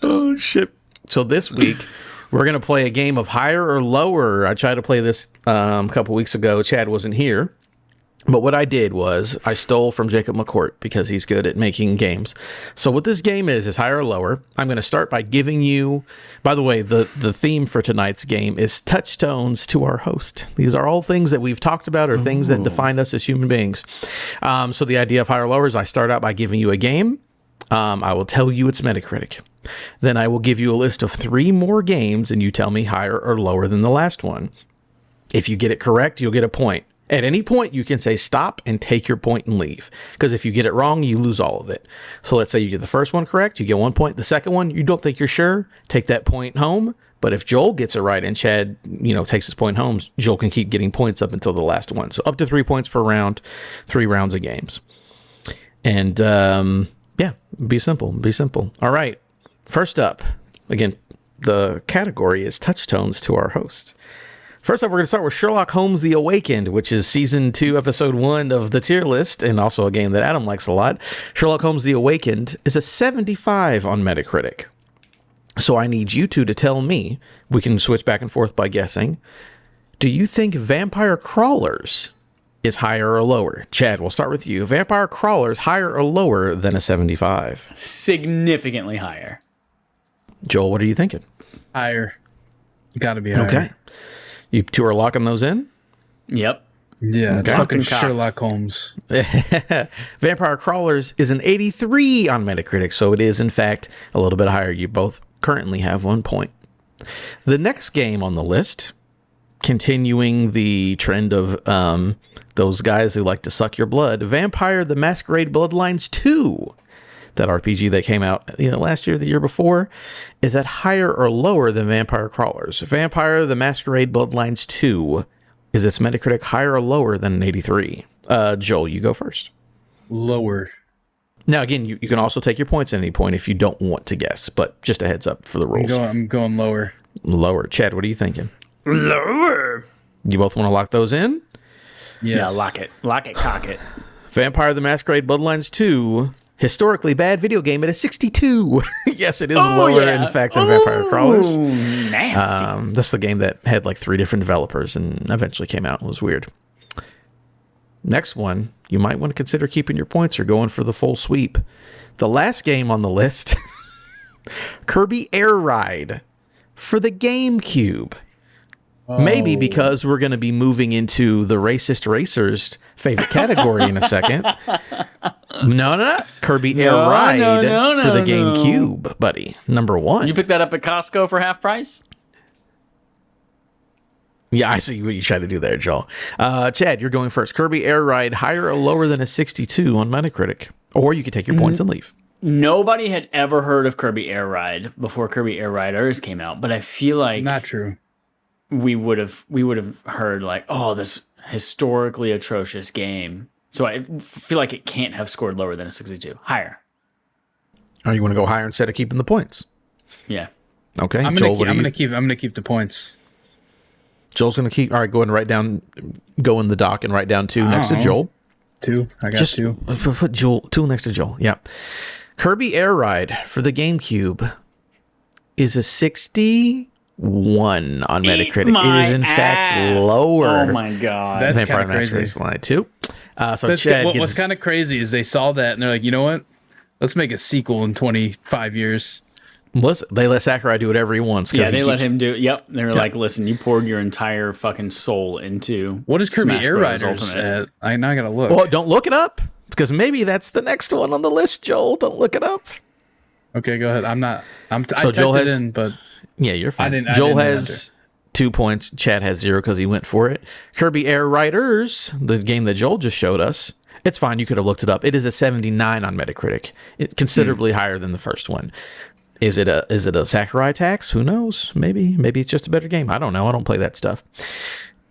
Oh, shit. So this week, we're going to play a game of higher or lower. I tried to play this a couple weeks ago. Chad wasn't here. But what I did was I stole from Jacob McCourt because he's good at making games. So what this game is higher or lower. I'm going to start by giving you, by the way, the theme for tonight's game is touchstones to our host. These are all things that we've talked about or things that define us as human beings. So the idea of higher or lower is I start out by giving you a game. I will tell you its Metacritic. Then I will give you a list of 3 more games and you tell me higher or lower than the last one. If you get it correct, you'll get a point. At any point, you can say stop and take your point and leave. Because if you get it wrong, you lose all of it. So let's say you get the first one correct, you get 1 point. The second one, you don't think you're sure, take that point home. But if Joel gets it right and Chad, takes his point home, Joel can keep getting points up until the last one. So up to 3 points per round, 3 rounds of games. And be simple. Be simple. All right. First up, again, the category is touchstones to our host. First up, we're going to start with Sherlock Holmes The Awakened, which is Season 2, Episode 1 of the tier list, and also a game that Adam likes a lot. Sherlock Holmes The Awakened is a 75 on Metacritic. So I need you two to tell me, we can switch back and forth by guessing. Do you think Vampire Crawlers is higher or lower? Chad, we'll start with you. Vampire Crawlers higher or lower than a 75? Significantly higher. Joel, what are you thinking? Higher. Gotta be higher. Okay. You two are locking those in? Yep. Yeah, it's fucking Cocked. Sherlock Holmes. Vampire Crawlers is an 83 on Metacritic, so it is, in fact, a little bit higher. You both currently have 1 point. The next game on the list, continuing the trend of those guys who like to suck your blood, Vampire the Masquerade Bloodlines 2, that RPG that came out last year, the year before, is that higher or lower than Vampire Crawlers? Vampire the Masquerade Bloodlines 2, is its Metacritic higher or lower than an 83? Joel, you go first. Lower. Now, again, you can also take your points at any point if you don't want to guess, but just a heads up for the rules. I'm going lower. Lower. Chad, what are you thinking? Lower. You both want to lock those in? Yes. Yeah, lock it. Lock it, cock it. Vampire the Masquerade Bloodlines 2, historically bad video game at a 62. Yes, it is lower, in fact, than Vampire Crawlers. Nasty. This is the game that had like 3 different developers and eventually came out. It was weird. Next one, you might want to consider keeping your points or going for the full sweep. The last game on the list, Kirby Air Ride for the GameCube. Maybe because we're going to be moving into the racist racers favorite category in a second. No. Kirby Air Ride for the GameCube, buddy. Number 1. You picked that up at Costco for half price? Yeah, I see what you tried to do there, Joel. Chad, you're going first. Kirby Air Ride, higher or lower than a 62 on Metacritic? Or you could take your points and leave. Nobody had ever heard of Kirby Air Ride before Kirby Air Riders came out, but I feel like Not true. we would have heard like, oh, this historically atrocious game. So I feel like it can't have scored lower than a 62. Higher. Or you want to go higher instead of keeping the points? Yeah. Okay, I'm Joel, gonna keep the points. Joel's going to keep... All right, go ahead and write down... Go in the doc and write down 2 next to Joel. 2. I got 2. Put Joel 2 next to Joel. Yeah. Kirby Air Ride for the GameCube is a 61 on Metacritic. It is, in fact, lower. Oh, my God. That's Vampire kind of crazy. Masquerade 2. So Chad what's kind of crazy is they saw that and they're like, you know what? Let's make a sequel in 25 years. They let Sakurai do whatever he wants. Yeah, they let him do it. Yep. They were like, listen, you poured your entire fucking soul into What is Kirby Smash Air Bros. Riders Ultimate. at? Now I gotta look. Well, don't look it up, because maybe that's the next one on the list, Joel. Don't look it up. Okay, go ahead. I So Joel typed it has- in, but Yeah, you're fine. I Joel didn't has 2 points. Chad has 0 because he went for it. Kirby Air Riders, the game that Joel just showed us. It's fine. You could have looked it up. It is a 79 on Metacritic. Considerably higher than the first one. Is it a Sakurai tax? Who knows? Maybe it's just a better game. I don't know. I don't play that stuff.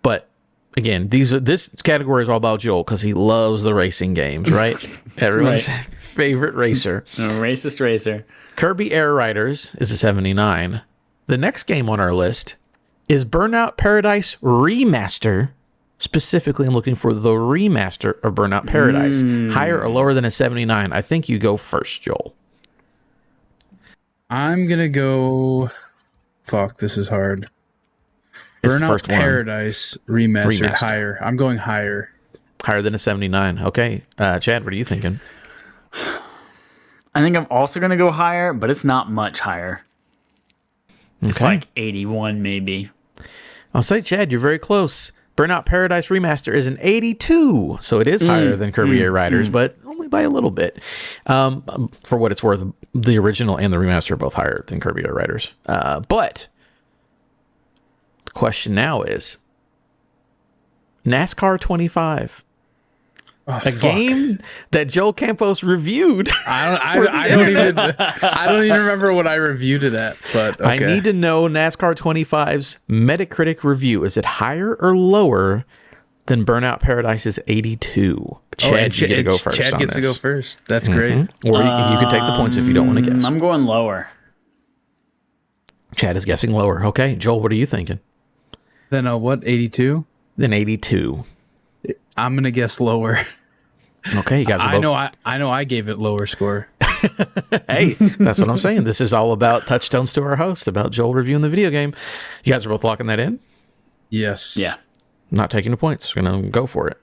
But again, this category is all about Joel because he loves the racing games, right? Everyone's favorite racer. A racist racer. Kirby Air Riders is a 79. The next game on our list is Burnout Paradise Remaster. Specifically, I'm looking for the remaster of Burnout Paradise. Higher or lower than a 79? I think you go first, Joel. I'm gonna go. Fuck, this is hard. It's the Burnout first one. Paradise remastered. Higher. I'm going higher. Higher than a 79. Okay. Chad, what are you thinking? I think I'm also going to go higher, but it's not much higher. It's Okay. like 81 maybe. I'll say, Chad, you're very close. Burnout Paradise Remaster is an 82, so it is higher than Kirby Air Riders, but only by a little bit. For what it's worth, the original and the remaster are both higher than Kirby Air Riders. But the question now is NASCAR 25. A game that Joel Campos reviewed. I don't even remember what I reviewed it at. But okay. I need to know NASCAR 25's Metacritic review. Is it higher or lower than Burnout Paradise's 82? Chad, you get to go first. Chad gets to go first. That's great. Or you can take the points if you don't want to guess. I'm going lower. Chad is guessing lower. Okay, Joel, what are you thinking? Then what? 82. Then 82. I'm gonna guess lower. Okay, you guys are both... I know. I gave it lower score. Hey, that's what I'm saying. This is all about touchstones to our host, about Joel reviewing the video game. You guys are both locking that in? Yes. Yeah. Not taking the points. We're going to go for it.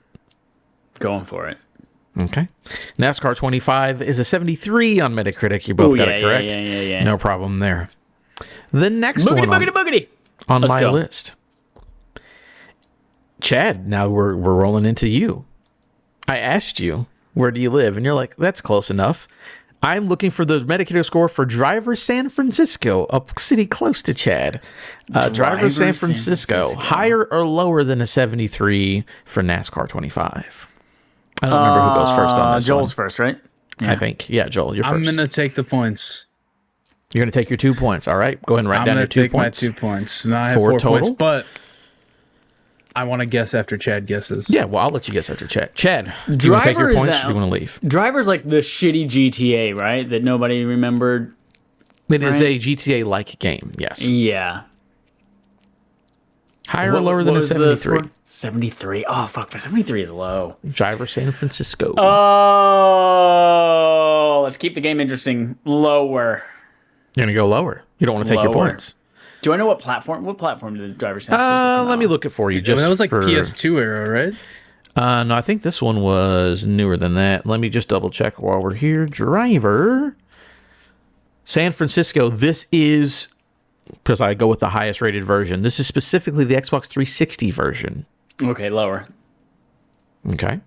Going for it. Okay. NASCAR 25 is a 73 on Metacritic. You both got it correct. Yeah. No problem there. The next Boogity. on Let's my go. list. Chad, now we're rolling into you. I asked you, where do you live? And you're like, that's close enough. I'm looking for the Metacritic score for Driver San Francisco, a city close to Chad. Driver San Francisco, higher or lower than a 73 for NASCAR 25? I don't remember who goes first on this Joel's one. first, right? I think. Yeah, Joel, you're first. I'm going to take the points. You're going to take your 2 points. All right. Go ahead and write down your 2 points. I'm going to take my 2 points. Now I have 4 4 total? points, but I want to guess after Chad guesses. Yeah, well, I'll let you guess after Chad. Chad, do you want to take your points or do you want to leave? Driver's like the shitty GTA, right? That nobody remembered. It is a GTA-like game, yes. Yeah. Higher or lower than a 73? 73. Oh, fuck. But 73 is low. Driver San Francisco. Oh, let's keep the game interesting. Lower. You're going to go lower. You don't want to take your Lower. points. Do I know what platform? What platform did the Driver San Francisco come Let out me on? look it for you. Well, Just that was like for, PS2 era, right? No, I think this one was newer than that. Let me just double check while we're here. Driver San Francisco. This is, because I go with the highest rated version, this is specifically the Xbox 360 version. Okay, lower. Okay.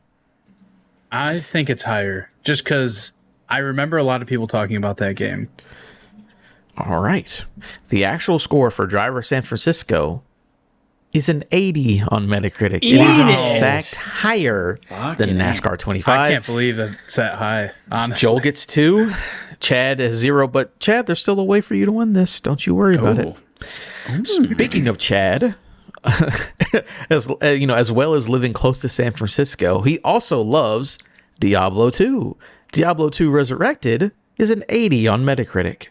I think it's higher, just because I remember a lot of people talking about that game. All right. The actual score for Driver San Francisco is an 80 on Metacritic. It is, in fact, higher than NASCAR 25. I can't believe it's that high, honestly. Joel gets 2. Chad has 0. But, Chad, there's still a way for you to win this. Don't you worry about it. Speaking of Chad, as well as living close to San Francisco, he also loves Diablo 2. Diablo 2 Resurrected is an 80 on Metacritic.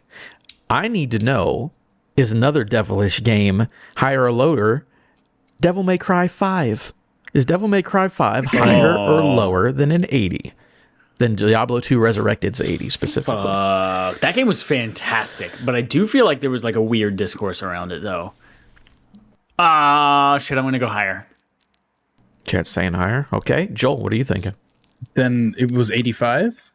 I need to know, is another devilish game higher or lower? Devil May Cry 5. Is Devil May Cry 5 higher or lower than an 80? Than Diablo 2 Resurrected's 80 specifically. That game was fantastic, but I do feel like there was like a weird discourse around it, though. Shit, I'm going to go higher. Chat's saying higher. Okay. Joel, what are you thinking? Then it was 85?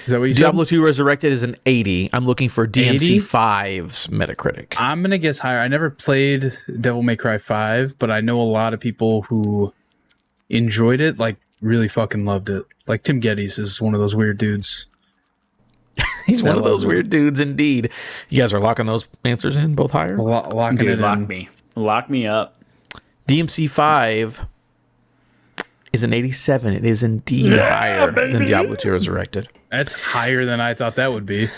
Is that what you Diablo said? 2 Resurrected is an 80. I'm looking for DMC 5's Metacritic. I'm going to guess higher. I never played Devil May Cry 5, but I know a lot of people who enjoyed it, like really fucking loved it. Like Tim Geddes is one of those weird dudes. He's one of those weird dudes indeed. You guys are locking those answers in, both higher? Locking Dude, it lock in. me. Lock me up. DMC 5 is an 87. It is indeed higher than Diablo 2 Resurrected. That's higher than I thought that would be.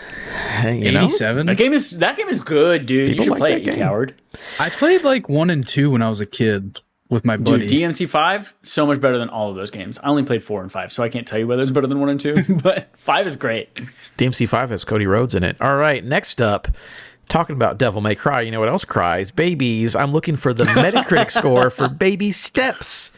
You know? 87? That game is good, dude. People you should like play that it, you game. coward. I played like 1 and 2 when I was a kid with my buddy. Dude, DMC 5, so much better than all of those games. I only played 4 and 5, so I can't tell you whether it's better than 1 and 2, but 5 is great. DMC 5 has Cody Rhodes in it. All right, next up, talking about Devil May Cry, you know what else cries? Babies. I'm looking for the Metacritic score for Baby Steps.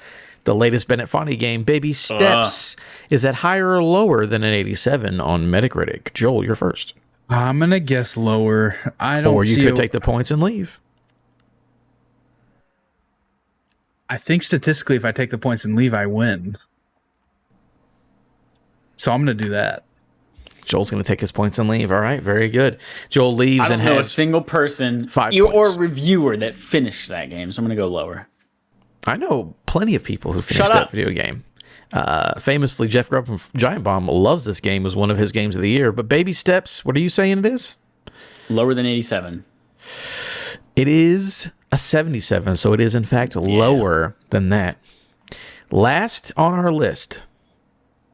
The latest Bennett Fonte game, Baby Steps, is at higher or lower than an 87 on Metacritic. Joel, you're first. I'm going to guess lower. I don't Or you see could take the points and leave. I think statistically, if I take the points and leave, I win. So I'm going to do that. Joel's going to take his points and leave. All right, very good. Joel leaves I don't and know a has single person 5 or points. reviewer that finished that game, so I'm going to go lower. I know plenty of people who finished Shut that up. video game. Famously, Jeff Grubb from Giant Bomb loves this game. It was one of his games of the year. But Baby Steps, what are you saying it is? Lower than 87. It is a 77, so it is in fact lower than that. Last on our list,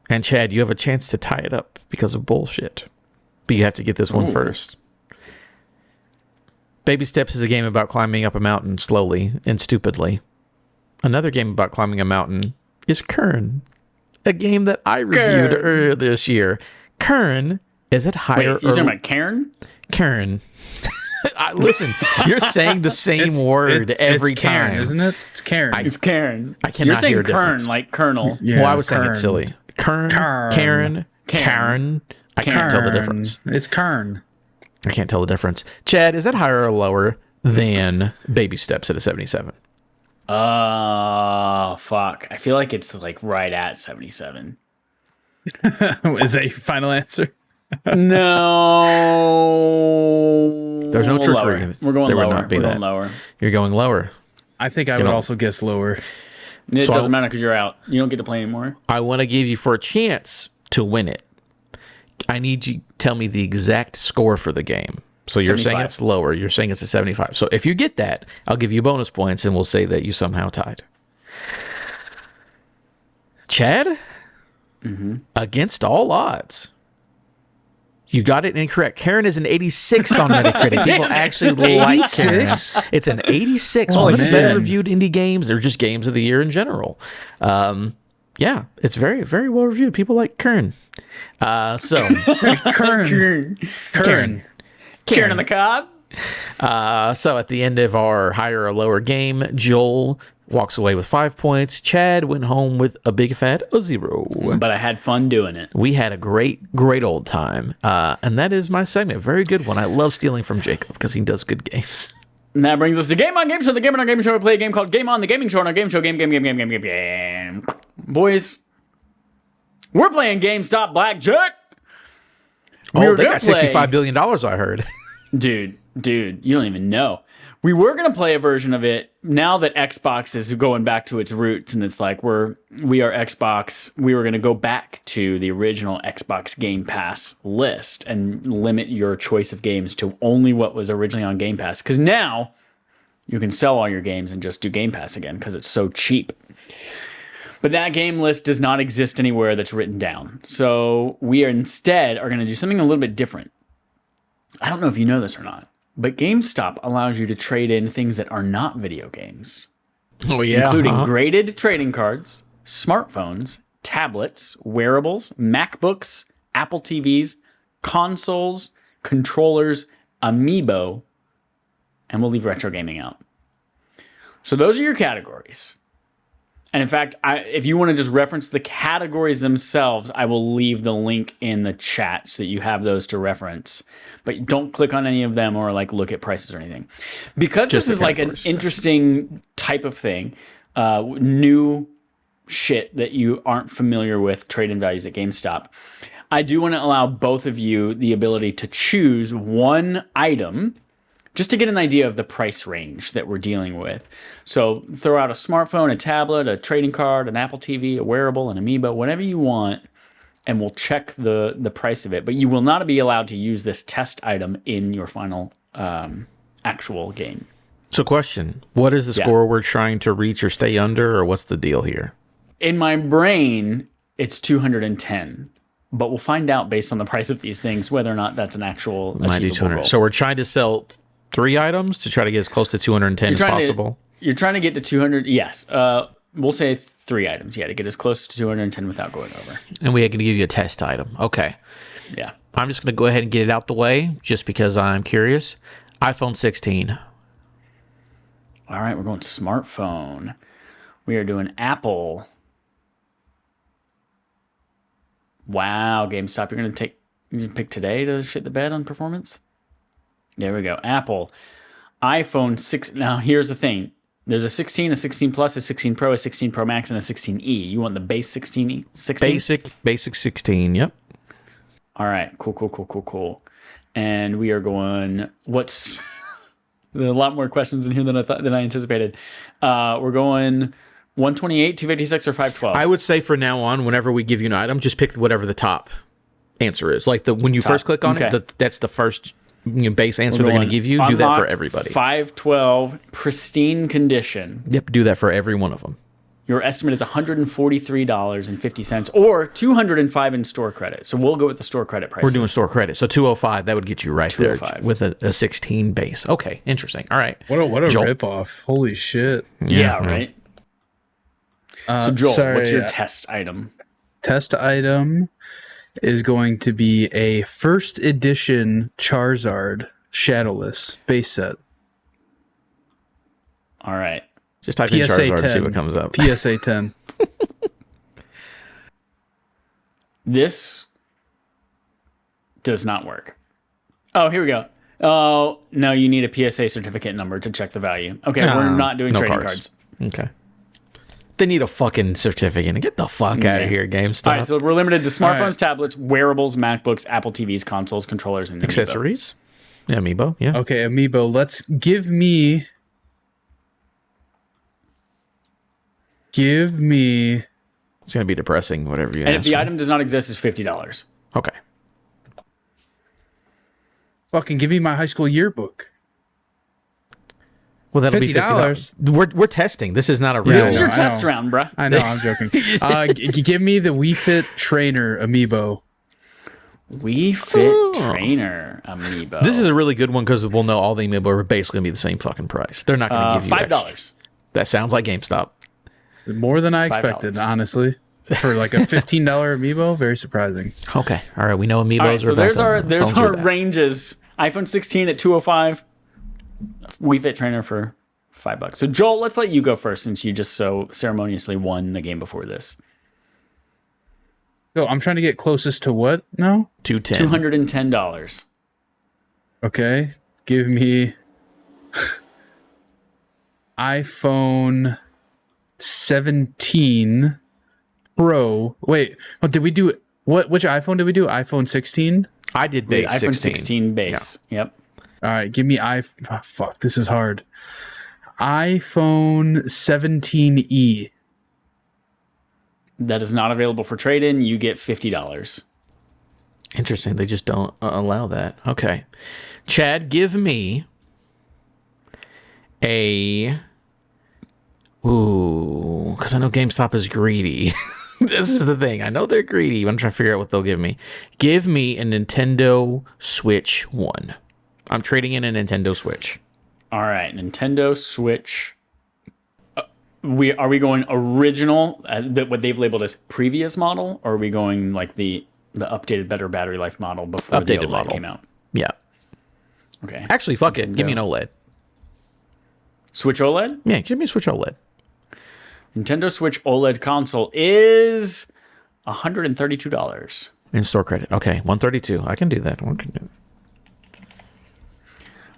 and Chad, you have a chance to tie it up because of bullshit, but you have to get this one first. Baby Steps is a game about climbing up a mountain slowly and stupidly. Another game about climbing a mountain is Kern, a game that I reviewed earlier this year. Kern is at higher. Wait, you're talking about Karen? Kern. Listen, you're saying the same word every it's time, Karen, isn't it? It's Karen. It's Karen. I cannot You're saying hear a difference. Kern, like Colonel. Yeah, well, I was saying Kern. it's silly. Kern, Kern. Karen, Karen. I can't tell the difference. It's Karn. I can't tell the difference. Chad, is that higher or lower than Baby Steps at a 77? Oh, fuck. I feel like it's like right at 77. Is that your final answer? No. There's no trickery. Lower. We're going There would lower. not be We're that. going lower. You're going lower. I think I would also guess lower. It So doesn't matter because you're out. You don't get to play anymore. I want to give you for a chance to win it. I need you to tell me the exact score for the game. So you're 75. saying it's lower. You're saying it's a 75. So if you get that, I'll give you bonus points and we'll say that you somehow tied. Chad? Against all odds. You got it incorrect. Karen is an 86 on Metacritic. People actually like Karen. 86? It's an 86. Oh, One of the man. better reviewed indie games. They're just games of the year in general. Yeah, it's very, very well reviewed. People like Karen. So Karn. Karen on the cob. So at the end of our higher or lower game, Joel walks away with 5 points. Chad went home with a big fat 0. But I had fun doing it. We had a great, great old time. And that is my segment. Very good one. I love stealing from Jacob because he does good games. And that brings us to Game On Game Show. The Game On Game Show, we play a game called Game On, the gaming show on our game show. Game. Boys, we're playing GameStop Blackjack. Oh, they got $65 billion, I heard. Dude, you don't even know. We were going to play a version of it now that Xbox is going back to its roots, and it's like we are Xbox. We were going to go back to the original Xbox Game Pass list and limit your choice of games to only what was originally on Game Pass. Because now you can sell all your games and just do Game Pass again because it's so cheap. But that game list does not exist anywhere that's written down. So we instead are going to do something a little bit different. I don't know if you know this or not, but GameStop allows you to trade in things that are not video games, Oh, yeah. including graded trading cards, smartphones, tablets, wearables, MacBooks, Apple TVs, consoles, controllers, Amiibo, and we'll leave retro gaming out. So those are your categories. And in fact, if you want to just reference the categories themselves, I will leave the link in the chat so that you have those to reference. But don't click on any of them or like look at prices or anything. Because Just this is the like an categories. interesting type of thing, new shit that you aren't familiar with, trade-in values at GameStop, I do want to allow both of you the ability to choose one item just to get an idea of the price range that we're dealing with. So throw out a smartphone, a tablet, a trading card, an Apple TV, a wearable, an Amiibo, whatever you want, and we'll check the price of it. But you will not be allowed to use this test item in your final actual game. So question, what is the score we're trying to reach or stay under, or what's the deal here? In my brain, it's 210. But we'll find out based on the price of these things whether or not that's an actual Might do achievable 200. goal. So we're trying to sell 3 items to try to get as close to 210 as possible. You're trying to get to 200. Yes. We'll say 3 items. Yeah, to get as close to 210 without going over. And we can give you a test item. Okay. Yeah. I'm just going to go ahead and get it out the way just because I'm curious. iPhone 16. All right, we're going smartphone. We are doing Apple. Wow, GameStop, you're gonna pick today to shit the bed on performance? There we go. Apple. iPhone 6. Now, here's the thing. There's a 16, a 16 Plus, a 16 Pro, a 16 Pro Max, and a 16e. You want the base 16? Basic 16, yep. All right, cool. And we are going, what's... There are a lot more questions in here than I anticipated. We're going 128, 256, or 512. I would say for now on, whenever we give you an item, just pick whatever the top answer is. Like when you first click on it, that's the first base answer they're going to give you. Do that for everybody. 512, pristine condition. Yep, do that for every one of them. Your estimate is $143.50 or $205 in store credit. So we'll go with the store credit price. We're doing store credit. So 205, that would get you right there 205. with a 16 base. Okay, interesting. All right. What a Joel. ripoff. Holy shit. Yeah, right? So Joel, sorry, what's your test item? Test item is going to be a first edition Charizard Shadowless base set. All right. Just type in PSA Charizard 10. and see what comes up. PSA 10. This Does not work. Oh, here we go. Oh, no, you need a PSA certificate number to check the value. Okay, we're not doing trading cards. Okay. They need a fucking certificate. Get the fuck out of here, GameStop. All right, so we're limited to smartphones, tablets, wearables, MacBooks, Apple TVs, consoles, controllers, and accessories. Yeah, Amiibo. Yeah. Okay, Amiibo. Let's give me. It's gonna be depressing. Whatever you. And if the item does not exist, it's $50. Okay. Fucking give me my high school yearbook. Well, that'll $50. be $50. We're testing. This is not a real. This is your test round, bruh. I know. I'm joking. Give me the Wii Fit Trainer Amiibo. Wii Fit Trainer Amiibo. This is a really good one because we'll know all the Amiibo are basically gonna be the same fucking price. They're not gonna give you $5. That sounds like GameStop. More than I expected, honestly. For like a $15 Amiibo, very surprising. Okay, all right. We know Amiibos. All right, so are there's our ranges. iPhone 16 at $205. Wii Fit Trainer for $5. So Joel, let's let you go first since you just so ceremoniously won the game before this. So I'm trying to get closest to what now? $210. Okay, give me iPhone 17 Pro. Wait, what did we do? Which iPhone did we do? iPhone 16? I did base iPhone 16. 16 base. Yeah. Yep. All right, give me fuck, this is hard. iPhone 17e. That is not available for trade-in. You get $50. Interesting. They just don't allow that. Okay. Chad, give me a... Ooh, because I know GameStop is greedy. This is the thing. I know they're greedy. I'm trying to figure out what they'll give me. Give me a Nintendo Switch 1. I'm trading in a Nintendo Switch. All right, Nintendo Switch. Are we going original, what they've labeled as previous model, or are we going like the updated, better battery life model before the OLED model came out? Yeah. Okay. Actually, fuck it. Give me an OLED. Switch OLED? Yeah, give me a Switch OLED. Nintendo Switch OLED console is $132. In store credit. Okay, 132. I can do that. One can do it.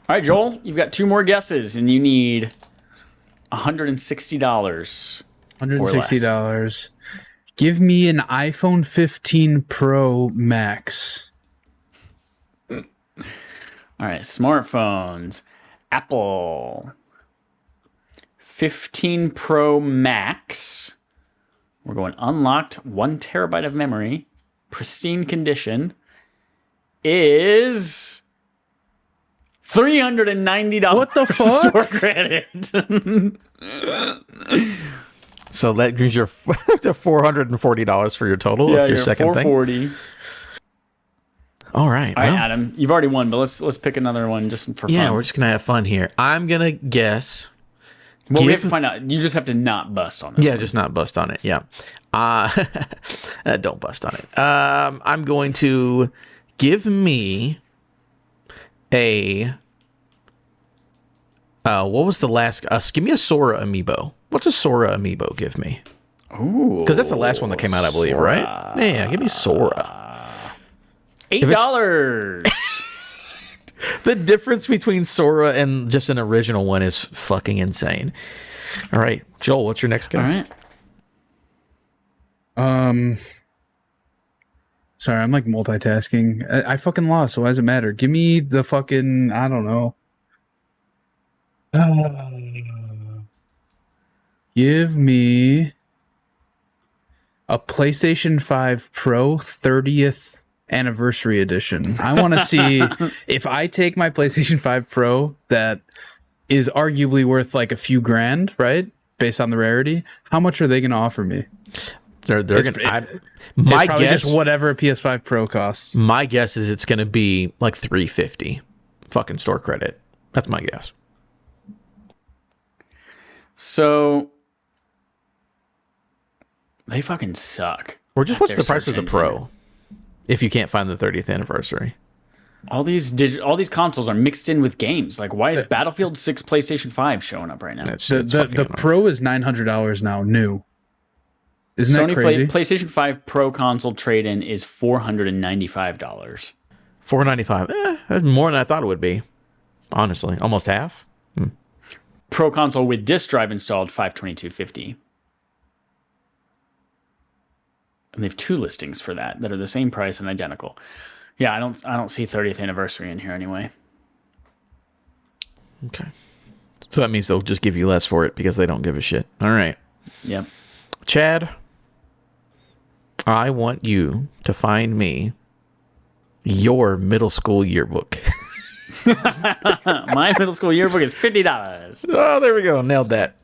All right, Joel, you've got two more guesses, and you need $160. $160. Give me an iPhone 15 Pro Max. All right, smartphones. Apple 15 Pro Max. We're going unlocked, 1 terabyte of memory, pristine condition, is $390. What the fuck? Store credit. So that gives you $440 for your total. Yeah, That's your second thing. $440. All right. All right, Adam, you've already won, but let's pick another one just for fun. Yeah, we're just gonna have fun here. I'm gonna guess. Well, we have to find out. You just have to not bust on this. Yeah, one. just not bust on it. Yeah. Don't bust on it. I'm going to give me a. What was the last? Give me a Sora amiibo. What's a Sora amiibo give me? Ooh. Because that's the last one that came out, I believe, Sora. right? Yeah, give me Sora. $8. The difference between Sora and just an original one is fucking insane. All right, Joel, what's your next guess? All right. Sorry, I'm like multitasking. I fucking lost, so why does it matter? Give me the fucking, I don't know. Give me a PlayStation 5 Pro 30th Anniversary Edition. I want to see if I take my PlayStation 5 Pro that is arguably worth like a few grand, right? Based on the rarity. How much are they going to offer me? They're gonna. My guess, just whatever a PS5 Pro costs. My guess is it's going to be like $350, fucking store credit. That's my guess. So they fucking suck. Or just what's the price of the Pro? If you can't find the 30th anniversary. All these consoles are mixed in with games. Like, why is Battlefield 6 PlayStation 5 showing up right now? The Pro is $900 now, new. Isn't that crazy? PlayStation 5 Pro console trade-in is $495. $495. That's more than I thought it would be. Honestly, almost half. Pro console with disk drive installed, $522.50. And they have 2 listings for that are the same price and identical. Yeah, I don't see 30th anniversary in here anyway. Okay. So that means they'll just give you less for it because they don't give a shit. All right. Yep. Chad, I want you to find me your middle school yearbook. My middle school yearbook is $50. Oh, there we go. Nailed that.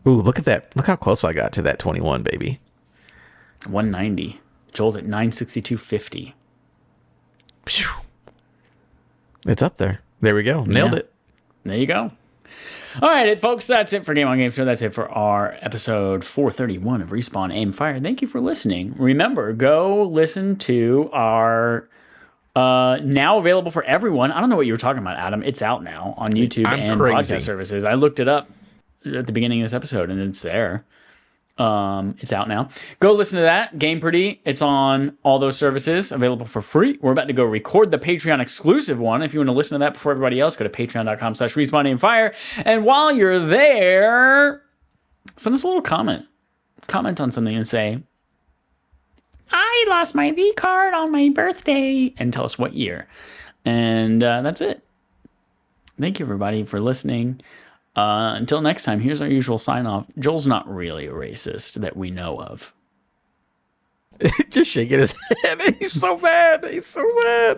Ooh, look at that. Look how close I got to that 21, baby. 190. Joel's at 962.50. Phew. It's up there. There we go. Nailed it. There you go. All right, folks, that's it for Game on Game Show. That's it for our episode 431 of Respawn Aim Fire. Thank you for listening. Remember, go listen to our now available for everyone. I don't know what you were talking about, Adam. It's out now on YouTube and podcast services. I looked it up at the beginning of this episode, and it's there. It's out now. Go listen to that. Game Pretty. It's on all those services, available for free. We're about to go record the Patreon exclusive one. If you want to listen to that before everybody else, go to patreon.com/RespawnAimFire. And while you're there, send us a little comment. Comment on something and say, I lost my V card on my birthday, and tell us what year. And that's it. Thank you, everybody, for listening. Until next time, here's our usual sign off. Joel's not really a racist that we know of. Just shaking his head. He's so mad. He's so mad.